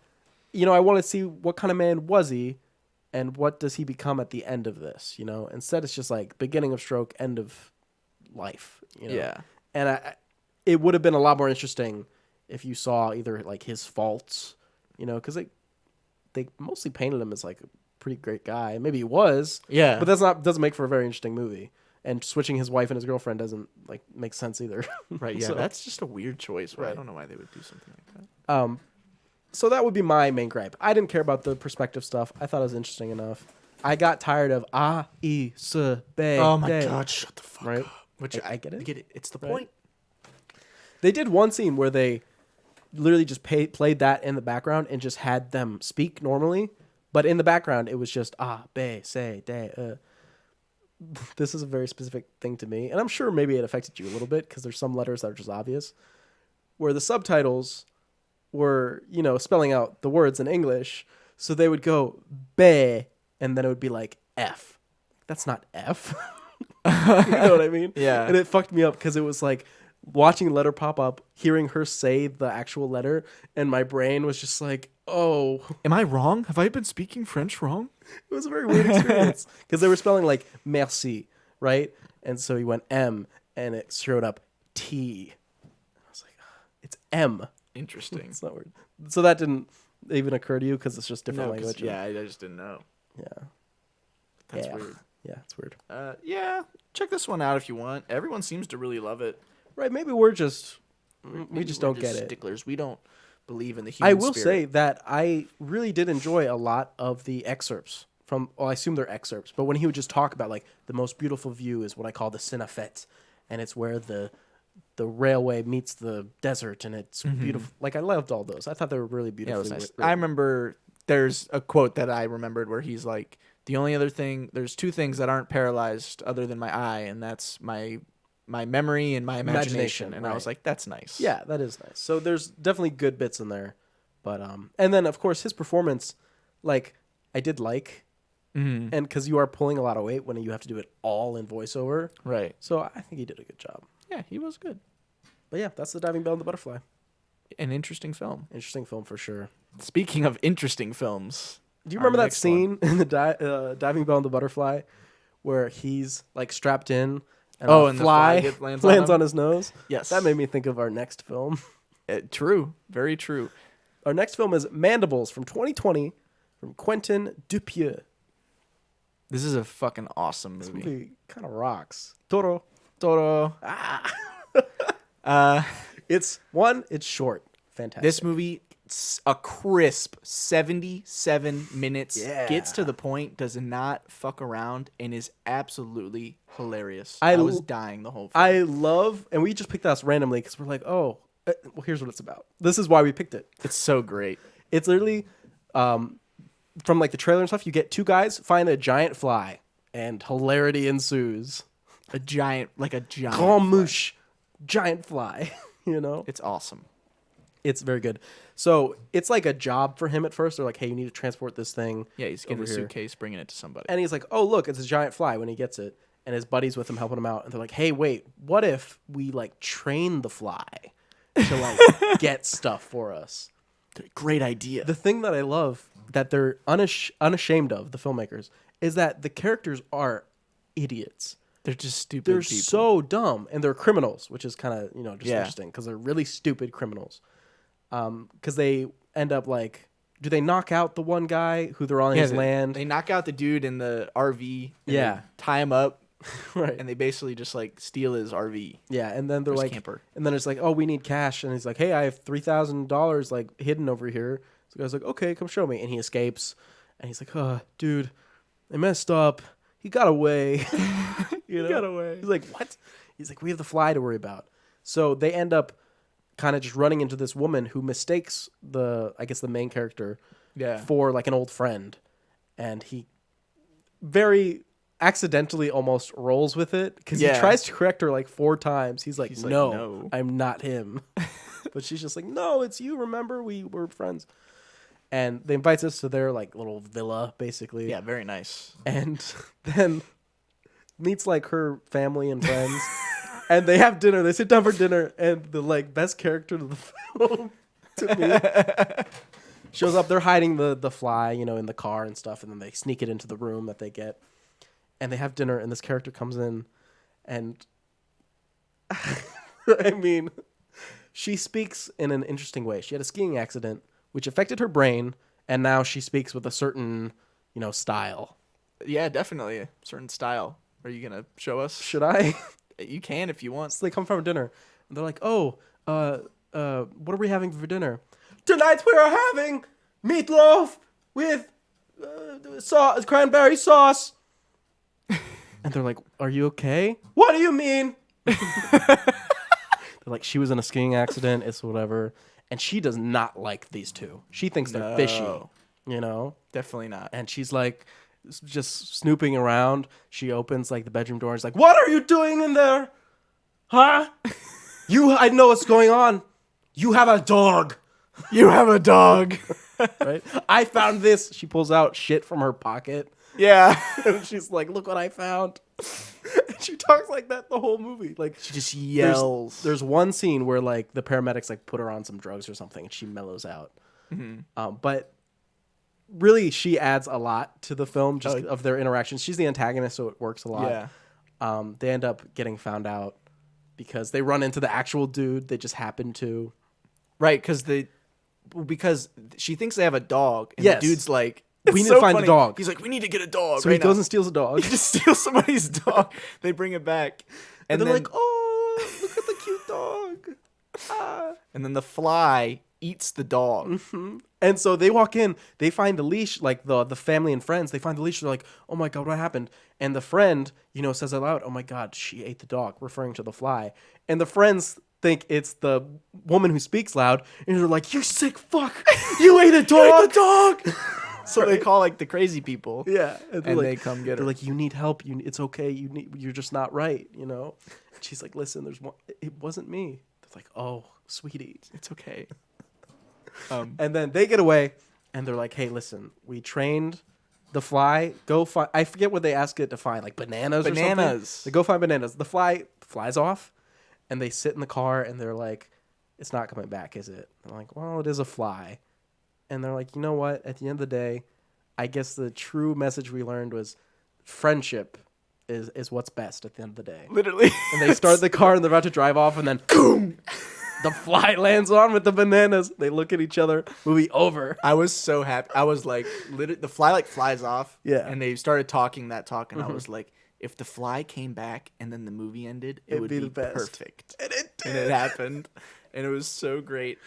I want to see what kind of man was he, and what does he become at the end of this, Instead, it's just like beginning of stroke, end of life, Yeah. And it would have been a lot more interesting if you saw either like his faults, because they mostly painted him as like a pretty great guy. Maybe he was. Yeah. But doesn't make for a very interesting movie. And switching his wife and his girlfriend doesn't like make sense either. Right. Yeah. So, that's just a weird choice. Right. I don't know why they would do something like that. So that would be my main gripe. I didn't care about the perspective stuff. I thought it was interesting enough. I got tired of Oh my God! Shut the fuck up. Which I get it. It's the point. They did one scene where they literally just played that in the background and just had them speak normally. But in the background, it was just, be, say, de, This is a very specific thing to me. And I'm sure maybe it affected you a little bit because there's some letters that are just obvious. Where the subtitles were, spelling out the words in English. So they would go, be, and then it would be like F. That's not F. You know what I mean? Yeah. And it fucked me up because it was like watching a letter pop up, hearing her say the actual letter, and my brain was just like, oh. Am I wrong? Have I been speaking French wrong? It was a very weird experience because they were spelling like merci, right? And so he went M, and it showed up T. I was like, it's M. Interesting. It's not weird. So that didn't even occur to you because it's just different language. Yeah, I just didn't know. Yeah. That's weird. Yeah, it's weird. Yeah, check this one out if you want. Everyone seems to really love it. Right, maybe we're just we just don't get it. Sticklers. We don't believe in the human I will spirit. say that I really did enjoy a lot of the excerpts from. Well, I assume they're excerpts, but when he would just talk about like the most beautiful view is what I call the Cinefet, and it's where the railway meets the desert, and it's beautiful. Like I loved all those. I thought they were really beautiful. Yeah, it was nice. I remember there's a quote that I remembered where he's like, the only other thing, there's two things that aren't paralyzed other than my eye, and that's my memory and my imagination. And right. I was like, that's nice. Yeah, that is nice. So there's definitely good bits in there. But and then of course his performance, like I did like, and because you are pulling a lot of weight when you have to do it all in voiceover. Right. So I think he did a good job. Yeah, he was good. But yeah, that's The Diving Bell and the Butterfly. An interesting film. Interesting film for sure. Speaking of interesting films. Do you remember that scene in the Diving Bell and the Butterfly where he's like strapped in and and the fly, the fly lands on his nose? Yes. That made me think of our next film. True. Very true. Our next film is Mandibles from 2020 from Quentin Dupieux. This is a fucking awesome This movie. movie kind of rocks. Toro. It's short. Fantastic. This movie, a crisp 77 minutes, Yeah. gets to the point, does not fuck around, and is absolutely hilarious. I I was dying the whole film. I love, and we just picked this randomly because we're like, well, here's what it's about. This is why we picked it. It's so great. It's literally, from like the trailer and stuff, you get two guys find a giant fly, and hilarity ensues. A giant Grand fly. mouche, giant fly. You know, It's awesome. it's very good. So it's like a job for him at first. They're like, hey, you need to transport this thing. Yeah, he's getting a over here. suitcase, bringing it to somebody. And he's like, oh, look, it's a giant fly when he gets it. And his buddy's with him helping him out. And they're like, hey, wait, what if we like train the fly to like get stuff for us? Great idea. The thing that I love that they're unashamed of, the filmmakers, is that the characters are idiots. They're just stupid They're people. so dumb. And they're criminals, which is kind of, just Yeah. interesting because they're really stupid criminals. Because they end up like, do they knock out the one guy who they're on his land? They knock out the dude in the RV. And Yeah. they tie him up, Right. and they basically just like steal his RV. Yeah, and then they're His like, camper. and then it's like, oh, we need cash, and he's like, hey, I have $3,000 like hidden over here. So the guy's like, okay, come show me, and he escapes, and he's like, oh, dude, they messed up. He got away. He got away. He's like, what? He's like, we have the fly to worry about. So they end up kind of just running into this woman who mistakes the main character Yeah. for like an old friend, and he very accidentally almost rolls with it because he tries to correct her like 4 times. He's like, no, I'm not him. But she's just like, no, it's you. Remember, we were friends. And they invites us to their like little villa, basically. Yeah, very nice. And then meets like her family and friends. And they have dinner. They sit down for dinner, and the like best character of the film to me shows up. They're hiding the fly, in the car and stuff, and then they sneak it into the room that they get. And they have dinner, and this character comes in, and I mean, she speaks in an interesting way. She had a skiing accident, which affected her brain, and now she speaks with a certain, style. Yeah, definitely a certain style. Are you gonna show us? Should I? You can if you want. So they come from dinner, and they're like, "Oh, what are we having for dinner? Tonight we are having meatloaf with cranberry sauce." And they're like, "Are you okay? What do you mean?" They're like, "She was in a skiing accident. It's whatever." and she does not like these two. She thinks they're fishy, you know? Definitely not. And she's like just snooping around. She opens like the bedroom door and is like, "What are you doing in there? Huh? I know what's going on. You have a dog." You have a dog. Right? "I found this." She pulls out shit from her pocket. Yeah. And she's like, "Look what I found." And she talks like that the whole movie. Like She just yells. There's one scene where like the paramedics like put her on some drugs or something, and she mellows out. But really, she adds a lot to the film just of their interactions. She's the antagonist, so it works a lot. Yeah. They end up getting found out because they run into the actual dude they just happened to. Right, because she thinks they have a dog, and Yes. the dude's like, We need to find a dog. He's like, we need to get a dog. So he goes and steals a dog. He just steals somebody's dog. They bring it back, And they're then, like, "Oh, look at the cute dog." Ah. and then the fly eats the dog. And so they walk in, they find the leash, like the family and friends, they find the leash, they're like, "Oh my God, what happened?" And the friend, says aloud, "Oh my God, she ate the dog," referring to the fly. And the friends think it's the woman who speaks loud, and they're like, "You sick fuck, you ate a dog!" So they call like the crazy people. Yeah. And like, they come get her. They're like, "You need help, it's okay, you're just not right, And she's like, "Listen, it wasn't me." They're like, "Oh, sweetie, It's okay. And then they get away, and they're like, "Hey, listen, we trained the fly. Go find." I forget what they ask it to find, like bananas or something. They go find bananas. The fly flies off, and they sit in the car, and they're like, "It's not coming back, is it?" I'm like, "Well, it is a fly." And they're like, "You know what? At the end of the day, I guess the true message we learned was friendship is what's best at the end of the day." Literally. And they start the car, and they're about to drive off, and then boom. The fly lands on with the bananas. They look at each other. Movie over. I was so happy. I was like, the fly like flies off. Yeah. And they started talking that talk, and I was like, if the fly came back and then the movie ended, it would be the best. perfect. And it did. And it happened, and it was so great.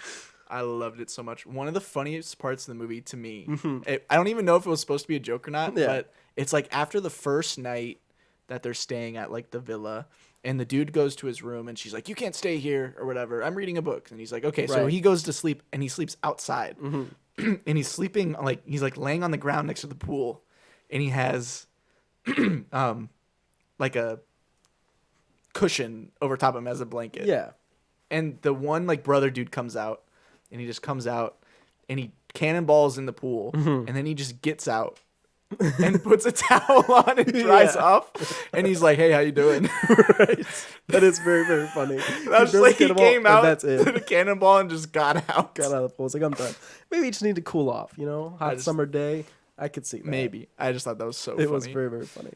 I loved it so much. One of the funniest parts of the movie to me, I don't even know if it was supposed to be a joke or not, but it's like after the first night that they're staying at like the villa, and the dude goes to his room, and she's like, "You can't stay here," or whatever. "I'm reading a book." And he's like, "Okay." So Right. he goes to sleep, and he sleeps outside. And he's sleeping, like, he's like laying on the ground next to the pool, and he has like a cushion over top of him as a blanket. Yeah. And the one like brother dude comes out, and he just comes out, and he cannonballs in the pool, and then he just gets out and puts a towel on and dries off, and he's like, "Hey, how you doing?" Right. That is very, very funny. I was like, he came out, that's it. did a cannonball, and just got out. Got out of the pool. It's like, I'm done. Maybe you just need to cool off, Hot summer day. I could see that. Maybe. I just thought that was so funny. It was very, very funny.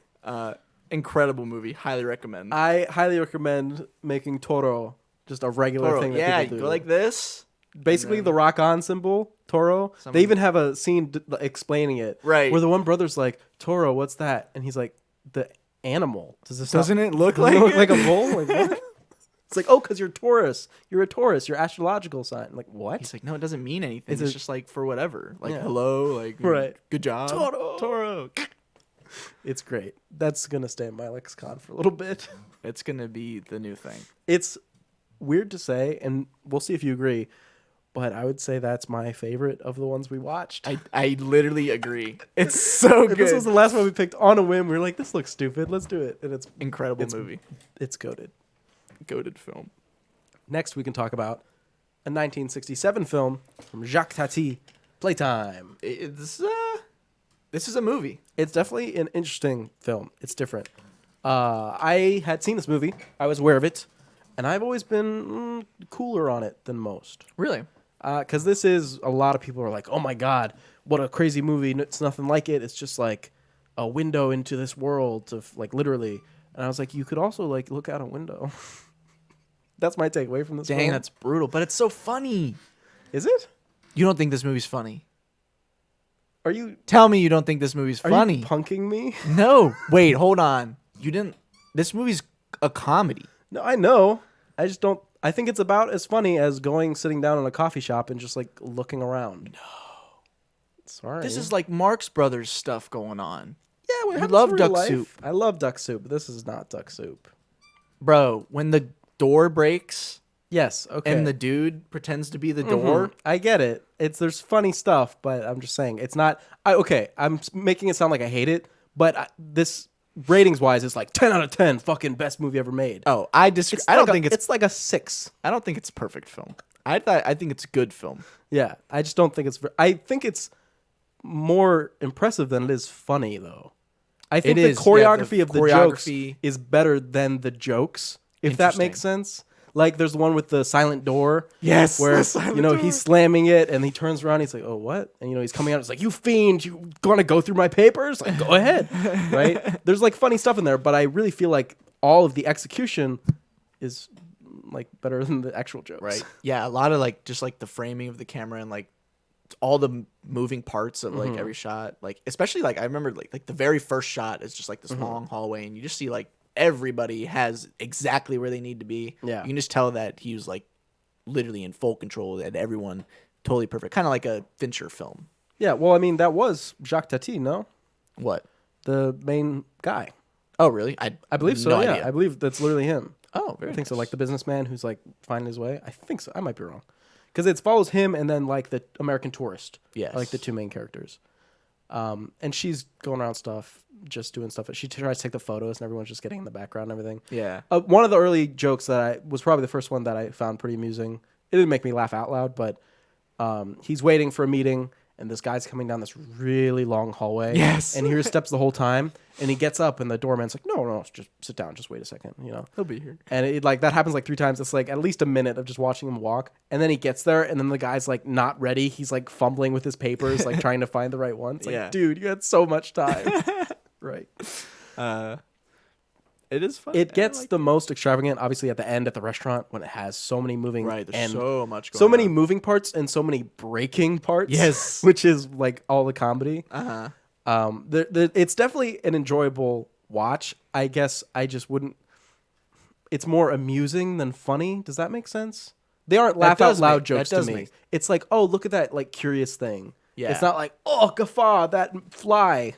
Incredible movie. Highly recommend. I highly recommend making Toro just a regular thing that yeah, people you do. go like this. Basically, the rock on symbol, Toro. They even have a scene explaining it. Right. Where the one brother's like, "Toro, what's that?" And he's like, "The animal. Doesn't it look doesn't like it look like a bull?" Like, what? It's like, "Oh, because you're Taurus. You're a Taurus. Your astrological sign." I'm like, what? He's like, "No, it doesn't mean anything. It's just like for whatever. Like, Yeah. hello, like, Right. good job. Toro. It's great. That's going to stay in my lexicon for a little bit. It's going to be the new thing. It's weird to say, and we'll see if you agree, but I would say that's my favorite of the ones we watched. I literally agree. It's so good. This was the last one we picked on a whim. We were like, this looks stupid. Let's do it. And it's Incredible movie. It's goated. Goated film. Next, we can talk about a 1967 film from Jacques Tati, Playtime. This is a movie. It's definitely an interesting film. It's different. I had seen this movie. I was aware of it. And I've always been cooler on it than most. Really? Because this is, a lot of people are like, "Oh my God, what a crazy movie. It's nothing like it. It's just like a window into this world of like literally." And I was like, you could also like look out a window. That's my takeaway from this film. Dang, that's brutal. But it's so funny. Is it? You don't think this movie's funny? Are you Tell me you don't think this movie's funny. you punking me? No. Wait, hold on. You didn't. This movie's a comedy. No, I know. I just don't. I think it's about as funny as sitting down in a coffee shop and just like looking around. No. Sorry. This is like Marx Brothers stuff going on. Yeah, You love Duck Soup. I love Duck Soup. But this is not Duck Soup. Bro, when the door breaks Yes. Okay. and the dude pretends to be the door. I get it. There's funny stuff, but I'm just saying it's not. I'm making it sound like I hate it, but this ratings wise is like 10 out of 10, fucking best movie ever made. Oh, I disagree. I don't think it's like a 6. I don't think it's perfect film. I think it's a good film. Yeah, I just don't think it's. I think it's more impressive than it is funny, though. I think the choreography of the jokes is better than the jokes, if that makes sense. Like, there's the one with the silent door. Yes, where door. He's slamming it, and he turns around. He's like, "Oh, what?" And he's coming out. He's like, "You fiend! You want to go through my papers? Like, go ahead." Right? There's like funny stuff in there, but I really feel like all of the execution is like better than the actual jokes. Right? Yeah, a lot of like just like the framing of the camera and like all the moving parts of like every shot. Like especially like I remember like the very first shot is just like this long hallway, and you just see like everybody has exactly where they need to be. Yeah. You can just tell that he was like literally in full control and everyone totally perfect. Kind of like a Fincher film. Yeah, well, I mean, that was Jacques Tati, no? What? The main guy. Oh, really? I believe so, yeah. Idea. I believe that's literally him. Oh, very I think nice. so. Like the businessman who's like finding his way. I think so. I might be wrong. Because it follows him and then like the American tourist. Yes. Like the two main characters. And she's going around stuff, just doing stuff. She tries to take the photos and everyone's just getting in the background and everything. Yeah. One of the early jokes that was probably the first one that I found pretty amusing. It didn't make me laugh out loud, but he's waiting for a meeting and this guy's coming down this really long hallway. Yes. And he hears steps the whole time. And he gets up and the doorman's like, no, just sit down. Just wait a second, He'll be here. And it like that happens like 3 times. It's like at least a minute of just watching him walk. And then he gets there and then the guy's like not ready. He's like fumbling with his papers, like trying to find the right one. It's like, dude, you had so much time. Right. It is fun. It gets the most extravagant, obviously, at the end at the restaurant when it has so many moving, Right, there's so much going so many on. moving parts and so many breaking parts. Yes. Which is like all the comedy. Uh-huh. It's definitely an enjoyable watch. I guess I just wouldn't. It's more amusing than funny. Does that make sense? They aren't laugh out loud jokes to me. It's like, oh, look at that like curious thing. Yeah. It's not like, oh, guffaw, that fly.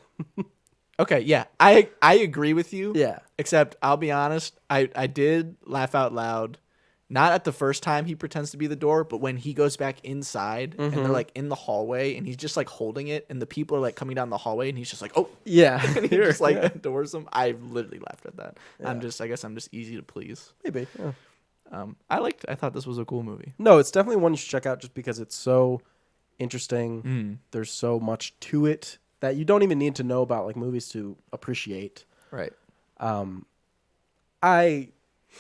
Okay, yeah. I agree with you. Yeah. Except I'll be honest, I did laugh out loud. Not at the first time he pretends to be the door, but when he goes back inside and they're like in the hallway and he's just like holding it and the people are like coming down the hallway and he's just like, oh. Yeah. And he just like adores them. I literally laughed at that. Yeah. I guess I'm just easy to please. Maybe. Yeah. I thought this was a cool movie. No, it's definitely one you should check out just because it's so interesting. There's so much to it that you don't even need to know about like movies to appreciate. Right.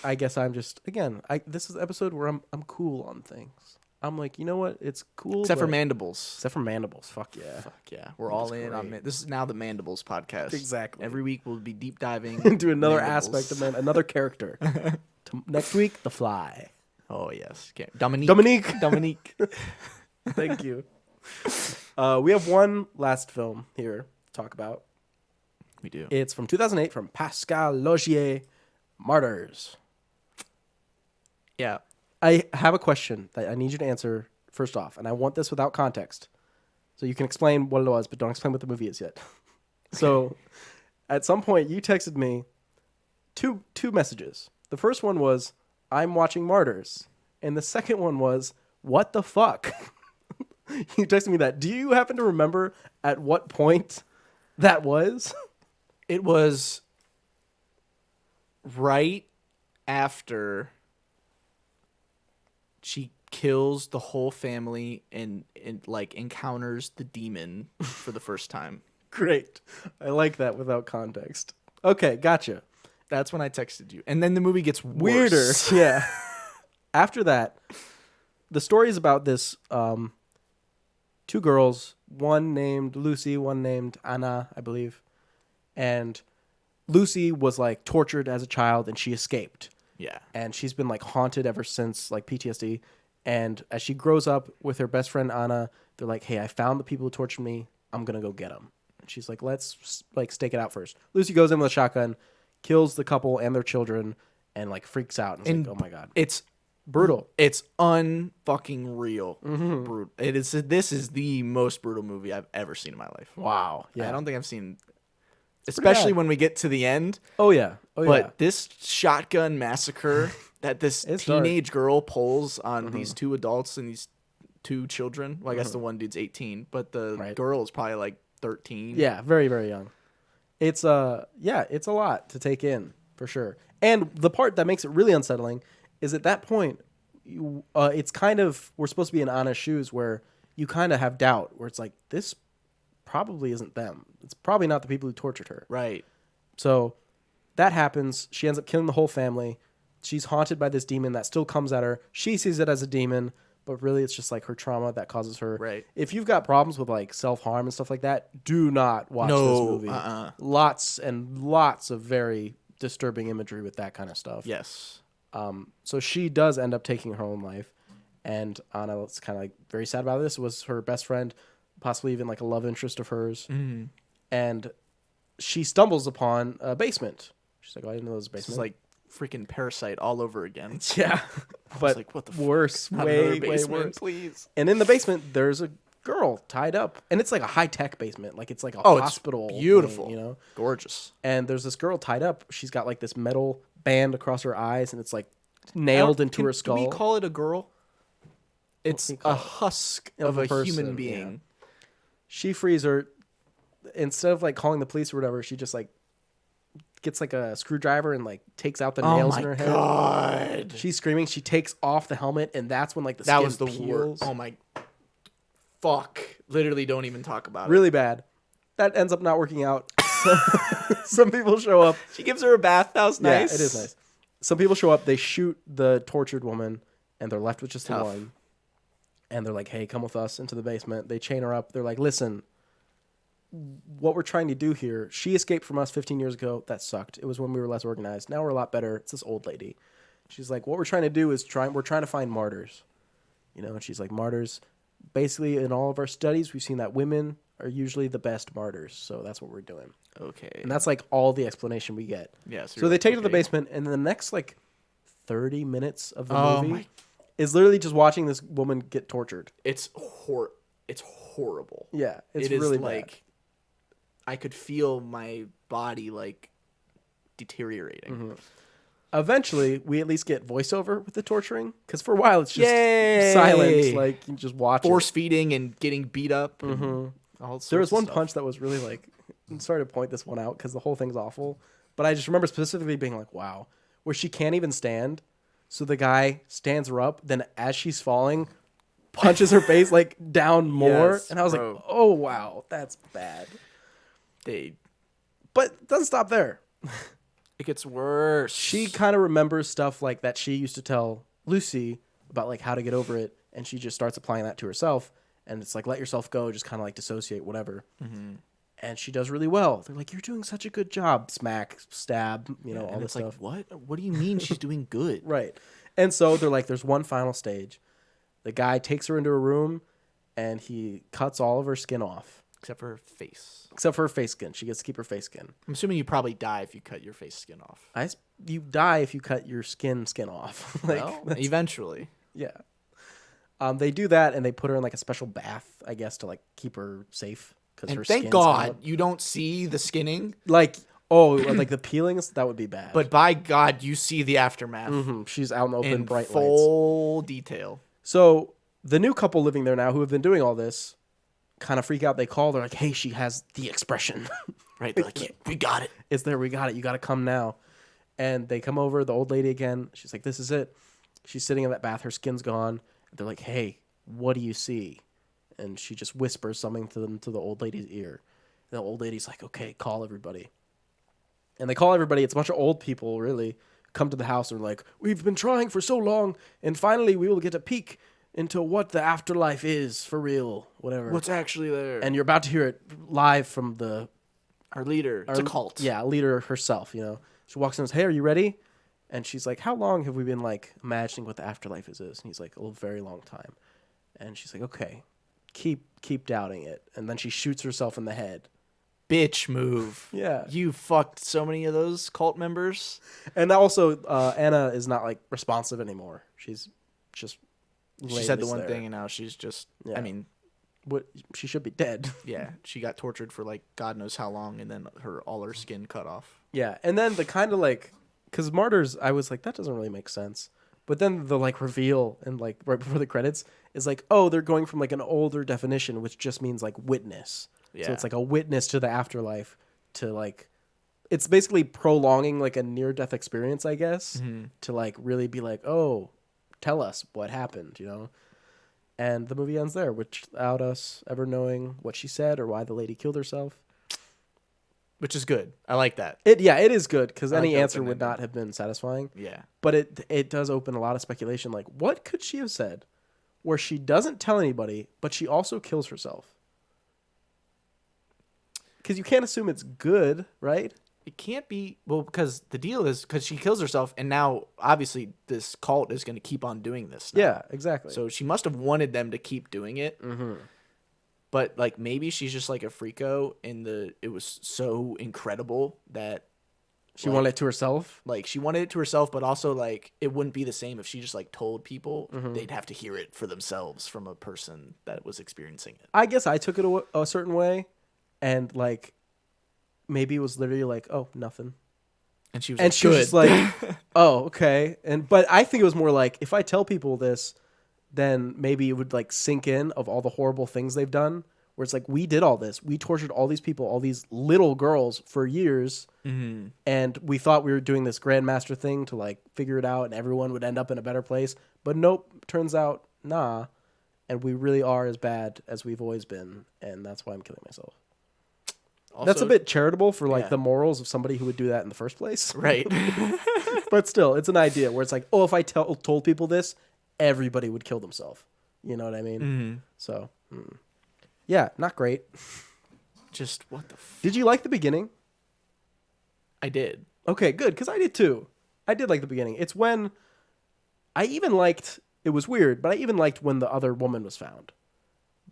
I guess I'm just this is the episode where I'm cool on things. I'm like, you know what? It's cool. Except for Mandibles. Except for Mandibles. Fuck yeah. Fuck yeah. We're all in on it. This is now the Mandibles podcast. Exactly. Every week we'll be deep diving into another Mandibles. aspect of another character. Next week, The Fly. Oh yes. Okay. Dominique. Thank you. We have one last film here to talk about. We do. It's from 2008 from Pascal Laugier, Martyrs. Yeah. I have a question that I need you to answer first off, and I want this without context. So you can explain what it was, but don't explain what the movie is yet. So at some point, you texted me two messages. The first one was, I'm watching Martyrs. And the second one was, what the fuck? You texted me that. Do you happen to remember at what point that was? It was right after she kills the whole family and like encounters the demon for the first time. Great. I like that without context. Okay, gotcha. That's when I texted you. And then the movie gets weirder. Yeah. After that, the story is about this 2 girls, one named Lucy, one named Anna, I believe. And Lucy was like tortured as a child and she escaped. Yeah. And she's been like haunted ever since, like PTSD. And as she grows up with her best friend Anna, they're like, hey, I found the people who tortured me. I'm going to go get them. And she's like, let's like stake it out first. Lucy goes in with a shotgun, kills the couple and their children, and like freaks out. And is like, oh my God. It's brutal. It's unfucking real. Brutal. This is the most brutal movie I've ever seen in my life. Wow. Yeah. I don't think I've seen especially when we get to the end. Oh yeah. But this shotgun massacre that this teenage girl pulls on these two adults and these two children. Well, I guess the one dude's 18, but the girl is probably like 13. Yeah, very, very young. It's it's a lot to take in for sure. And the part that makes it really unsettling is at that point, it's kind of, we're supposed to be in Anna's shoes where you kind of have doubt, where it's like, this probably isn't them. It's probably not the people who tortured her. Right. So that happens. She ends up killing the whole family. She's haunted by this demon that still comes at her. She sees it as a demon, but really it's just like her trauma that causes her. Right. If you've got problems with like self-harm and stuff like that, do not watch this movie. Lots and lots of very disturbing imagery with that kind of stuff. Yes. So she does end up taking her own life, and Anna was kind of like very sad about this. It was her best friend, possibly even like a love interest of hers, and she stumbles upon a basement. She's like, "Oh, I didn't know there was a basement." It's like freaking Parasite all over again. Yeah, but like, what the worse, way worse. Please. And in the basement, there's a girl tied up, and it's like a high tech basement, like it's like a hospital. It's beautiful, thing, gorgeous. And there's this girl tied up. She's got like this metal band across her eyes, and it's like nailed into her skull. Do we call it a girl? It's a husk of a human being. Yeah. She frees her. Instead of like calling the police or whatever, she just like gets like a screwdriver and like takes out the nails in her head. God. She's screaming. She takes off the helmet, and that's when like the that skin was the peels. Oh my fuck. Literally don't even talk about it. Really bad. That ends up not working out. Some people show up. She gives her a bath. That was nice. Yeah, it is nice. Some people show up. They shoot the tortured woman, and they're left with just the one. And they're like, "Hey, come with us into the basement." They chain her up. They're like, "Listen, what we're trying to do here, she escaped from us 15 years ago. That sucked. It was when we were less organized. Now we're a lot better. It's this old lady." She's like, "What we're trying to do is we're trying to find martyrs." And she's like, martyrs. Basically, in all of our studies, we've seen that women are usually the best martyrs. So that's what we're doing. Okay. And that's like all the explanation we get. Yeah. So they take her to the basement, and the next like 30 minutes of the movie is literally just watching this woman get tortured. It's horrible. Yeah, it's It really is like I could feel my body like deteriorating. Mm-hmm. Eventually, we at least get voiceover with the torturing, because for a while it's just silence, like you just watch force feeding and getting beat up. And there was one punch that was really like, I'm sorry to point this one out because the whole thing's awful, but I just remember specifically being like, wow, where she can't even stand, so the guy stands her up, then as she's falling, punches her face like down more, Yes, and I was like, oh wow, that's bad. But it doesn't stop there. It gets worse. She kind of remembers stuff like that she used to tell Lucy about like how to get over it, and she just starts applying that to herself, and it's like, let yourself go, just kind of like dissociate, whatever. And she does really well. They're like, you're doing such a good job. Smack, stab, all this stuff. Like, what do you mean she's doing good? Right. And so they're like, there's one final stage. The guy takes her into a room, and he cuts all of her skin off. Except for her face. Except for her face skin. She gets to keep her face skin. I'm assuming you probably die if you cut your face skin off. You die if you cut your skin off. Eventually. Yeah. They do that, and they put her in like a special bath, I guess, to like keep her safe. And thank God you don't see the skinning. Like the peelings, that would be bad. But by God, you see the aftermath. She's out in the open, in bright full lights. detail. So the new couple living there now, who have been doing all this, kind of freak out. They call. They're like, "Hey, she has the expression." Right? They're like, yeah, we got it. It's there. We got it. You got to come now. And they come over. The old lady again. She's like, "This is it." She's sitting in that bath. Her skin's gone. They're like, "Hey, what do you see?" And she just whispers something to the old lady's ear. And the old lady's like, "Okay, call everybody." And they call everybody. It's a bunch of old people, really, come to the house. They're like, "We've been trying for so long, and finally we will get a peek into what the afterlife is for real, whatever. What's actually there?" And you're about to hear it live from our leader. It's a cult. Yeah, leader herself, She walks in and says, "Hey, are you ready?" And she's like, "How long have we been like imagining what the afterlife is?" And he's like, "A very long time." And she's like, "Okay, keep doubting it." And then she shoots herself in the head. Bitch move. Yeah. You fucked so many of those cult members. And also, Anna is not like responsive anymore. She's just she said the one thing, and now she's just. Yeah. I mean, what she should be dead. Yeah, she got tortured for like God knows how long, and then all her skin cut off. Yeah, and then the kind of like, because martyrs, I was like, that doesn't really make sense. But then the like reveal and like right before the credits is like, oh, they're going from like an older definition, which just means like witness. Yeah. So it's like a witness to the afterlife to like, it's basically prolonging like a near death experience, I guess, to like really be like, oh, tell us what happened, you know? And the movie ends there, without us ever knowing what she said or why the lady killed herself. Which is good. I like that. It is good because I like any the answer open would ending. not have been satisfying. Yeah. But it does open a lot of speculation. Like, what could she have said where she doesn't tell anybody, but she also kills herself? Because you can't assume it's good, right? It can't be, well, because the deal is because she kills herself, and now obviously this cult is going to keep on doing this now. Yeah, exactly. So she must have wanted them to keep doing it. Mm-hmm. But like maybe she's just like a freako, and it was so incredible that She wanted it to herself. like she wanted it to herself, but also like it wouldn't be the same if she just like told people. They'd have to hear it for themselves from a person that was experiencing it. I guess I took it a certain way, and like maybe it was literally like, oh, nothing. And she was And like, she was good. just like, oh, okay. But I think it was more like, if I tell people this, then maybe it would like sink in of all the horrible things they've done. Where it's like, we did all this. We tortured all these people, all these little girls for years. Mm-hmm. And we thought we were doing this grandmaster thing to like figure it out and everyone would end up in a better place. But nope, turns out, nah. And we really are as bad as we've always been. And that's why I'm killing myself. Also, That's a bit charitable for like yeah. the morals of somebody who would do that in the first place. right. But still, it's an idea where it's like, oh, if I told people this, everybody would kill themselves. You know what I mean? Mm-hmm. So, yeah, not great. Just what the Did you like the beginning? I did. Okay, good, because I did too. I did like the beginning. It's when I even liked, it was weird, but I even liked when the other woman was found.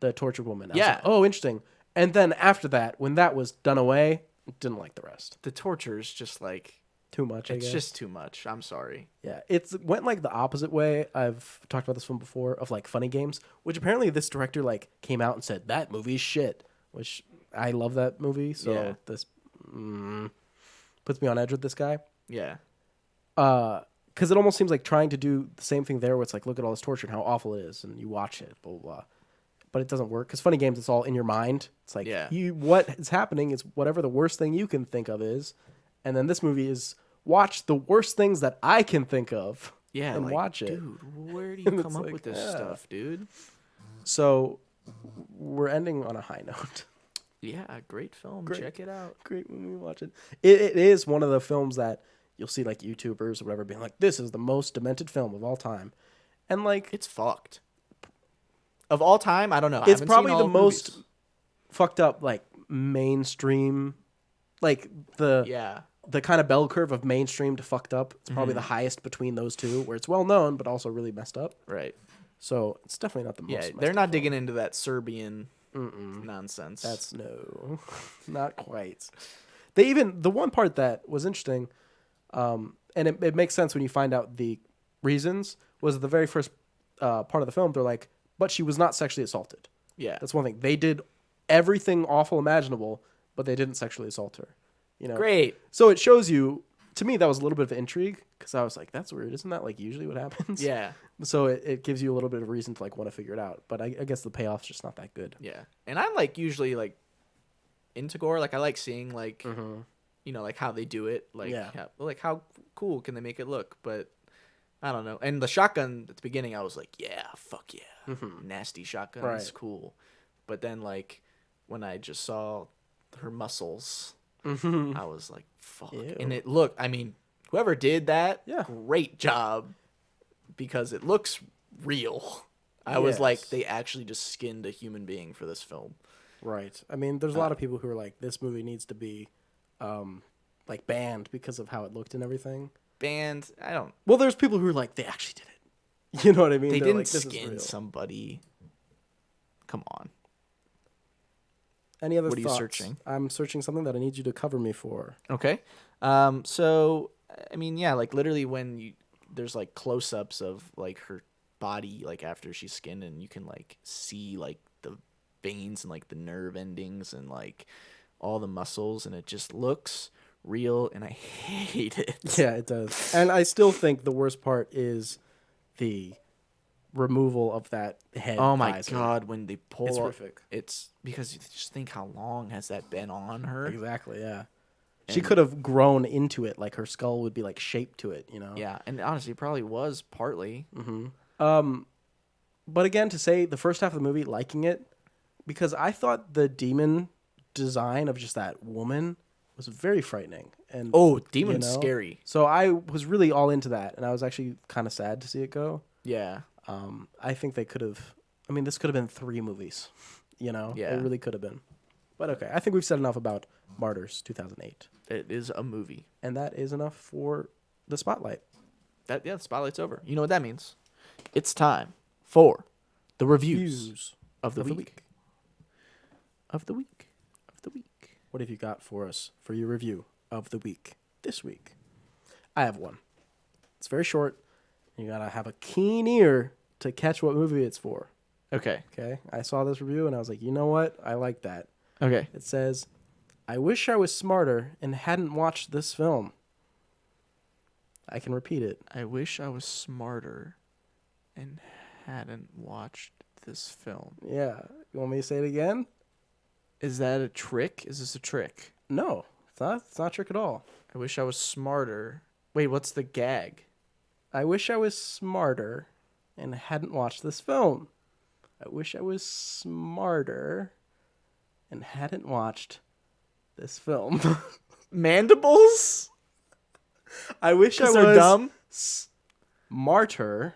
The tortured woman. I was Yeah. like, oh, interesting. And then after that, when that was done away, didn't like the rest. The torture is just like Too much, I it's guess. just too much. I'm sorry. Yeah, it went like the opposite way. I've talked about this one before of like funny games, which apparently this director like came out and said that movie's shit, which I love that movie. So Yeah. this puts me on edge with this guy. Yeah. Because it almost seems like trying to do the same thing there, where it's like, look at all this torture and how awful it is, and you watch it, blah blah blah. But it doesn't work because funny games, it's all in your mind. It's like Yeah. what is happening is whatever the worst thing you can think of is, and then this movie is watch the worst things that I can think of. Yeah. and like, watch it. Dude, where do you And come it's up like, with this yeah. stuff, dude? So we're ending on a high note. Yeah, great film. Great. Check it out. Great when we watch it. It is one of the films that you'll see like YouTubers or whatever being like, this is the most demented film of all time. And like, It's fucked. Of all time, I don't know. I it's haven't probably seen the all most movies. fucked up, like mainstream, like Yeah. the kind of bell curve of mainstream to fucked up. It's probably Mm-hmm. the highest between those two, where it's well known but also really messed up. Right. So it's definitely not the most. Yeah, messed they're up not film. digging into that Serbian nonsense. That's no, not quite. The one part that was interesting, and it makes sense when you find out the reasons, was the very first part of the film. They're like, but she was not sexually assaulted. yeah. That's one thing. They did everything awful imaginable, but they didn't sexually assault her. You know, Great. So it shows you. To me, that was a little bit of intrigue because I was like, "That's weird. Isn't that like usually what happens?" Yeah. So it gives you a little bit of reason to like want to figure it out. But I guess the payoff's just not that good. Yeah. And I'm like usually like into gore. Like I like seeing like you know, like how they do it. Like Yeah. like how cool can they make it look? But I don't know. And the shotgun at the beginning I was like, yeah, fuck yeah. Nasty shotgun is Right. cool. But then like when I just saw her muscles, Mm-hmm. I was like, fuck. Ew. And it looked, I mean, whoever did that, Yeah. great job because it looks real. I was like, Yes. they actually just skinned a human being for this film. Right. I mean, there's a lot of people who are like, this movie needs to be, like banned because of how it looked and everything. Banned, I don't, Well, there's people who are like, they actually did it. You know what I mean? they They're didn't like, this is skin real. somebody. Come on. Any other What are you thoughts? searching? I'm searching something that I need you to cover me for. Okay. So, I mean, yeah, like literally when there's like close-ups of like her body, like after she's skinned and you can like see like the veins and like the nerve endings and like all the muscles, and it just looks real, and I hate it. Yeah, it does. And I still think the worst part is the removal of that head. Oh my visor. god, when they pull It's up, horrific. it's because you just think how long has that been on her? Exactly, yeah. She could have grown into it, like her skull would be like shaped to it, you know? Yeah, and honestly, it probably was partly. But again, to say the first half of the movie, liking it, because I thought the demon design of just that woman was very frightening. And Oh, demon's scary. So I was really all into that, and I was actually kind of sad to see it go. Yeah. I think they could have. I mean, this could have been 3 movies. You know, Yeah. It really could have been. But okay, I think we've said enough about Martyrs 2008, It is a movie. and that is enough for the spotlight. The spotlight's over. You know what that means? It's time for the reviews of the week. Of the week. Of the week. What have you got for us for your review of the week this week? I have one. It's very short. You gotta have a keen ear to catch what movie it's for. Okay. Okay, I saw this review and I was like, you know what? I like that. Okay. It says, I wish I was smarter and hadn't watched this film. I can repeat it. I wish I was smarter and hadn't watched this film. Yeah. You want me to say it again? Is that a trick? Is this a trick? No, it's not. It's not a trick at all. I wish I was smarter. Wait, what's the gag? I wish I was smarter and hadn't watched this film. I wish I was smarter and hadn't watched this film. Mandibles? I wish I was They're dumb. smarter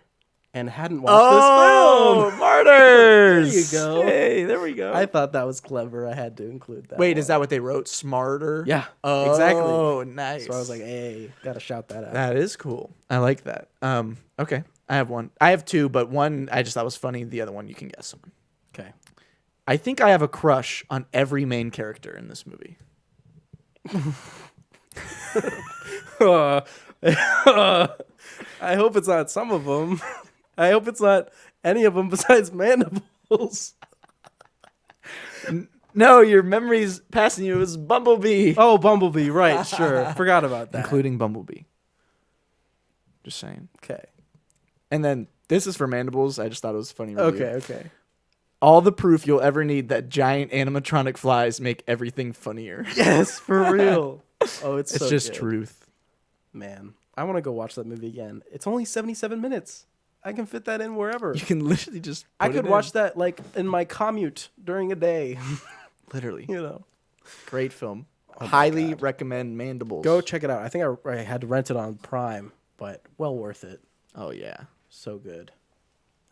and hadn't watched this film. Martyrs! There you go. Hey, there we go. I thought that was clever. I had to include that. Wait, one. is that what they wrote? Smarter? Yeah, Oh, exactly. nice. So I was like, hey, gotta shout that out. that is cool. I like that. Okay. I have one. I have 2, but one I just thought was funny. The other one you can guess on. Okay. I think I have a crush on every main character in this movie. I hope it's not some of them. I hope it's not any of them besides Mandibles. No, your memory's passing you. It was Bumblebee. Oh, Bumblebee, right, sure. Forgot about that. Including Bumblebee. Just saying. Okay. And then this is for Mandibles. I just thought it was a funny review. Okay. All the proof you'll ever need that giant animatronic flies make everything funnier. Yes, for real. Oh, it's It's so just good. truth. Man, I want to go watch that movie again. It's only 77 minutes. I can fit that in wherever. You can literally just I put could it watch in. that like in my commute during a day. Literally. You know. Great film. my Highly God. recommend Mandibles. Go check it out. I think I had to rent it on Prime, but well worth it. Oh, yeah. So good.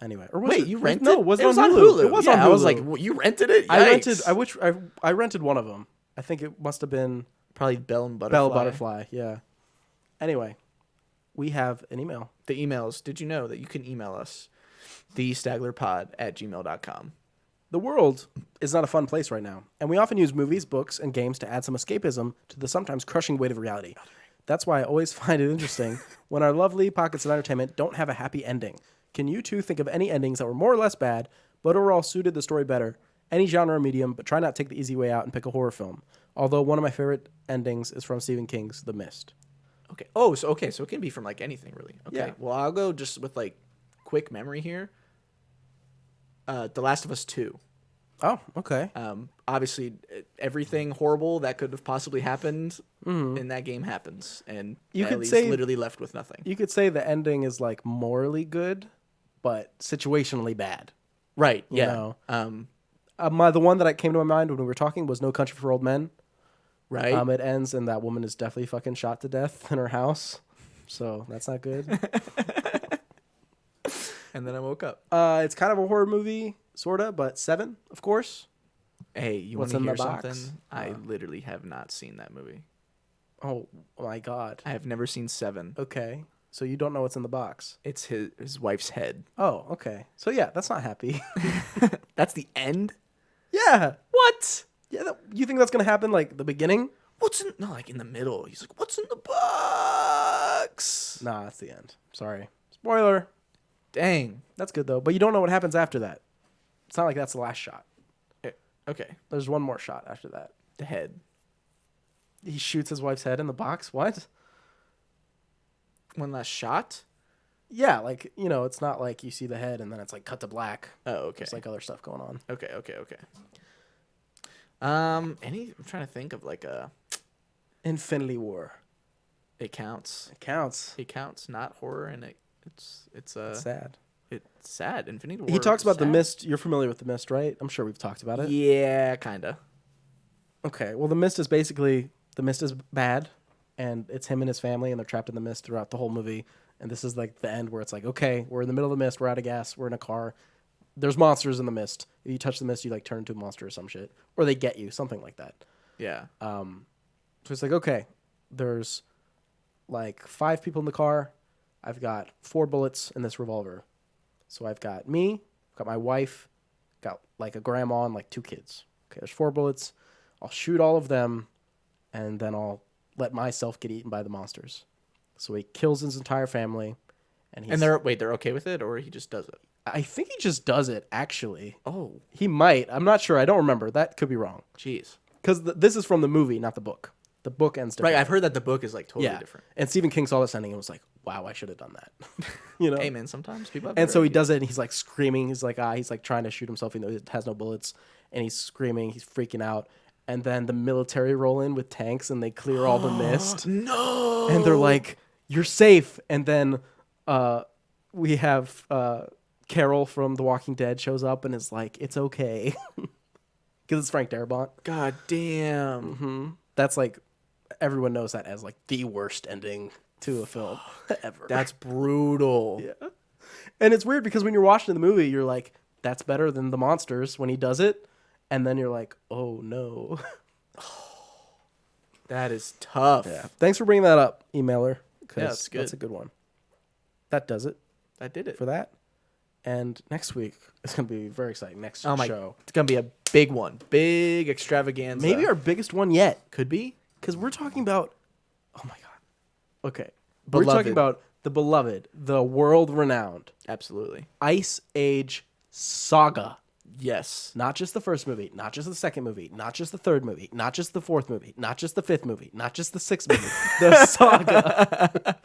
Anyway, or was Wait, it, you rented? No, was it was on Hulu. It was yeah, on Hulu. I was like, well, you rented it? I rented. Yikes. I rented one of them. I think it must have been Probably Bell and Butterfly. Bell Butterfly. Yeah. Anyway, we have an email. The emails. Did you know that you can email us? thestaglerpod@gmail.com. The world is not a fun place right now, and we often use movies, books, and games to add some escapism to the sometimes crushing weight of reality. That's why I always find it interesting when our lovely pockets of entertainment don't have a happy ending. Can you two think of any endings that were more or less bad, but overall suited the story better? Any genre or medium, but try not to take the easy way out and pick a horror film. Although one of my favorite endings is from Stephen King's The Mist. Okay. Oh, so it can be from like anything really. Okay. Yeah. Well, I'll go just with like quick memory here. The Last of Us 2. Oh, okay. Obviously, everything horrible that could have possibly happened in that game happens, and You could Ellie's say- literally left with nothing. You could say the ending is like morally good, but situationally bad. Right? You Yeah. know. Um. The one that came to my mind when we were talking was No Country for Old Men. Right. It ends and that woman is definitely fucking shot to death in her house. So that's not good. And then I woke up. It's kind of a horror movie, sorta, but Seven, of course. Hey, you want What's to in the hear box? something? I literally have not seen that movie. Oh my god. I have never seen Seven. Okay. So you don't know what's in the box. It's his wife's head. Oh, okay. So yeah, that's not happy. That's the end. Yeah. What? Yeah. You think that's gonna happen like the beginning? What's in? No, like in the middle. He's like, "What's in the box?" Nah, that's the end. Sorry. Spoiler. Dang. That's good though. But you don't know what happens after that. It's not like that's the last shot. Okay. There's one more shot after that. The head. He shoots his wife's head in the box. What? One last shot? Yeah, like, it's not like you see the head and then it's like cut to black. Oh, okay. There's like other stuff going on. Okay. I'm trying to think of like a... Infinity War. It counts. It counts. It counts. Not horror, and it's sad. It's sad. Infinity War. He talks about sad. The Mist. You're familiar with The Mist, right? I'm sure we've talked about it. Yeah, kinda. Okay. Well, The Mist is basically bad, and it's him and his family, and they're trapped in the mist throughout the whole movie. And this is like the end where it's like, okay, we're in the middle of the mist, we're out of gas, we're in a car. There's monsters in the mist. If you touch the mist, you like turn into a monster or some shit, or they get you, something like that. Yeah. So it's like, okay, there's like 5 people in the car. I've got 4 bullets in this revolver. So I've got me, got my wife, got like a grandma and like 2 kids. Okay, there's 4 bullets. I'll shoot all of them, and then I'll let myself get eaten by the monsters. So he kills his entire family, and they're okay with it, or he just does it? I think he just does it. Actually, Oh, he might. I'm not sure. I don't remember. That could be wrong. jeez. Because this is from the movie, not the book. The book ends different. Right, I've heard that the book is like totally different. And Stephen King saw this ending and was like, "Wow, I should have done that." Hey man, sometimes people have And so he does it, and he's like screaming. He's like trying to shoot himself. He has no bullets, and he's screaming. He's freaking out. And then the military roll in with tanks, and they clear all the mist. No. And they're like, "You're safe." And then we have Carol from The Walking Dead shows up and is like, "It's okay," because it's Frank Darabont. God damn. Mm-hmm. That's like, everyone knows that as like the worst ending to a film ever. That's brutal. Yeah. And it's weird because when you're watching the movie, you're like, that's better than the monsters when he does it. And then you're like, oh no. That is tough. Yeah. Thanks for bringing that up, emailer. Yeah, that's good. That's a good one. That does it I did it. for that. And next week, it's going to be very exciting. Next show. It's going to be a big one. Big extravaganza. Maybe our biggest one yet. Could be. Because we're talking about, oh my God. Okay. Beloved. We're talking about the beloved, the world-renowned Absolutely. Ice Age saga. Yes. Not just the first movie, not just the second movie, not just the third movie, not just the fourth movie, not just the fifth movie, not just the sixth movie. The saga.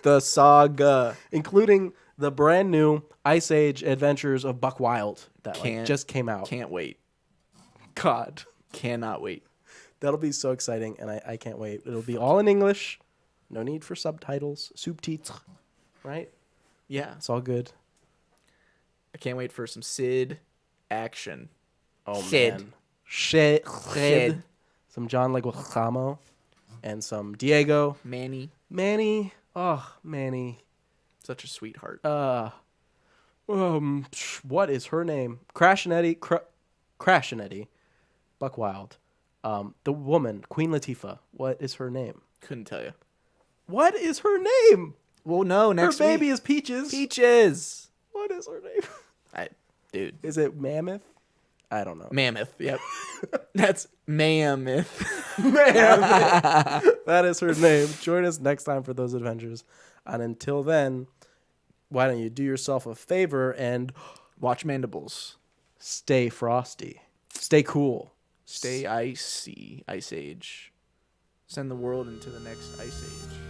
The saga. Including the brand new Ice Age Adventures of Buck Wild that just came out. Can't wait. God. Cannot wait. That'll be so exciting, and I can't wait. It'll be all in English. No need for subtitles. Subtitres. Right? Yeah. It's all good. I can't wait for some Sid action. Oh, Sid. man. Sid. Sid. Some John Leguizamo. And some Diego. Manny. Manny. Oh, Manny. Such a sweetheart. What is her name? Crash and Eddie. Buck Wild. The woman, Queen Latifah. What is her name? Couldn't tell you. What is her name? Well, no, Her next baby week. is Peaches. Peaches. What is her name? Dude. Is it Mammoth? I don't know. Mammoth. Yep. That's Mammoth. Mammoth. That is her name. Join us next time for those adventures. And until then, why don't you do yourself a favor and Watch Mandibles. stay frosty. Stay cool. Stay icy. Ice Age. Send the world into the next Ice Age.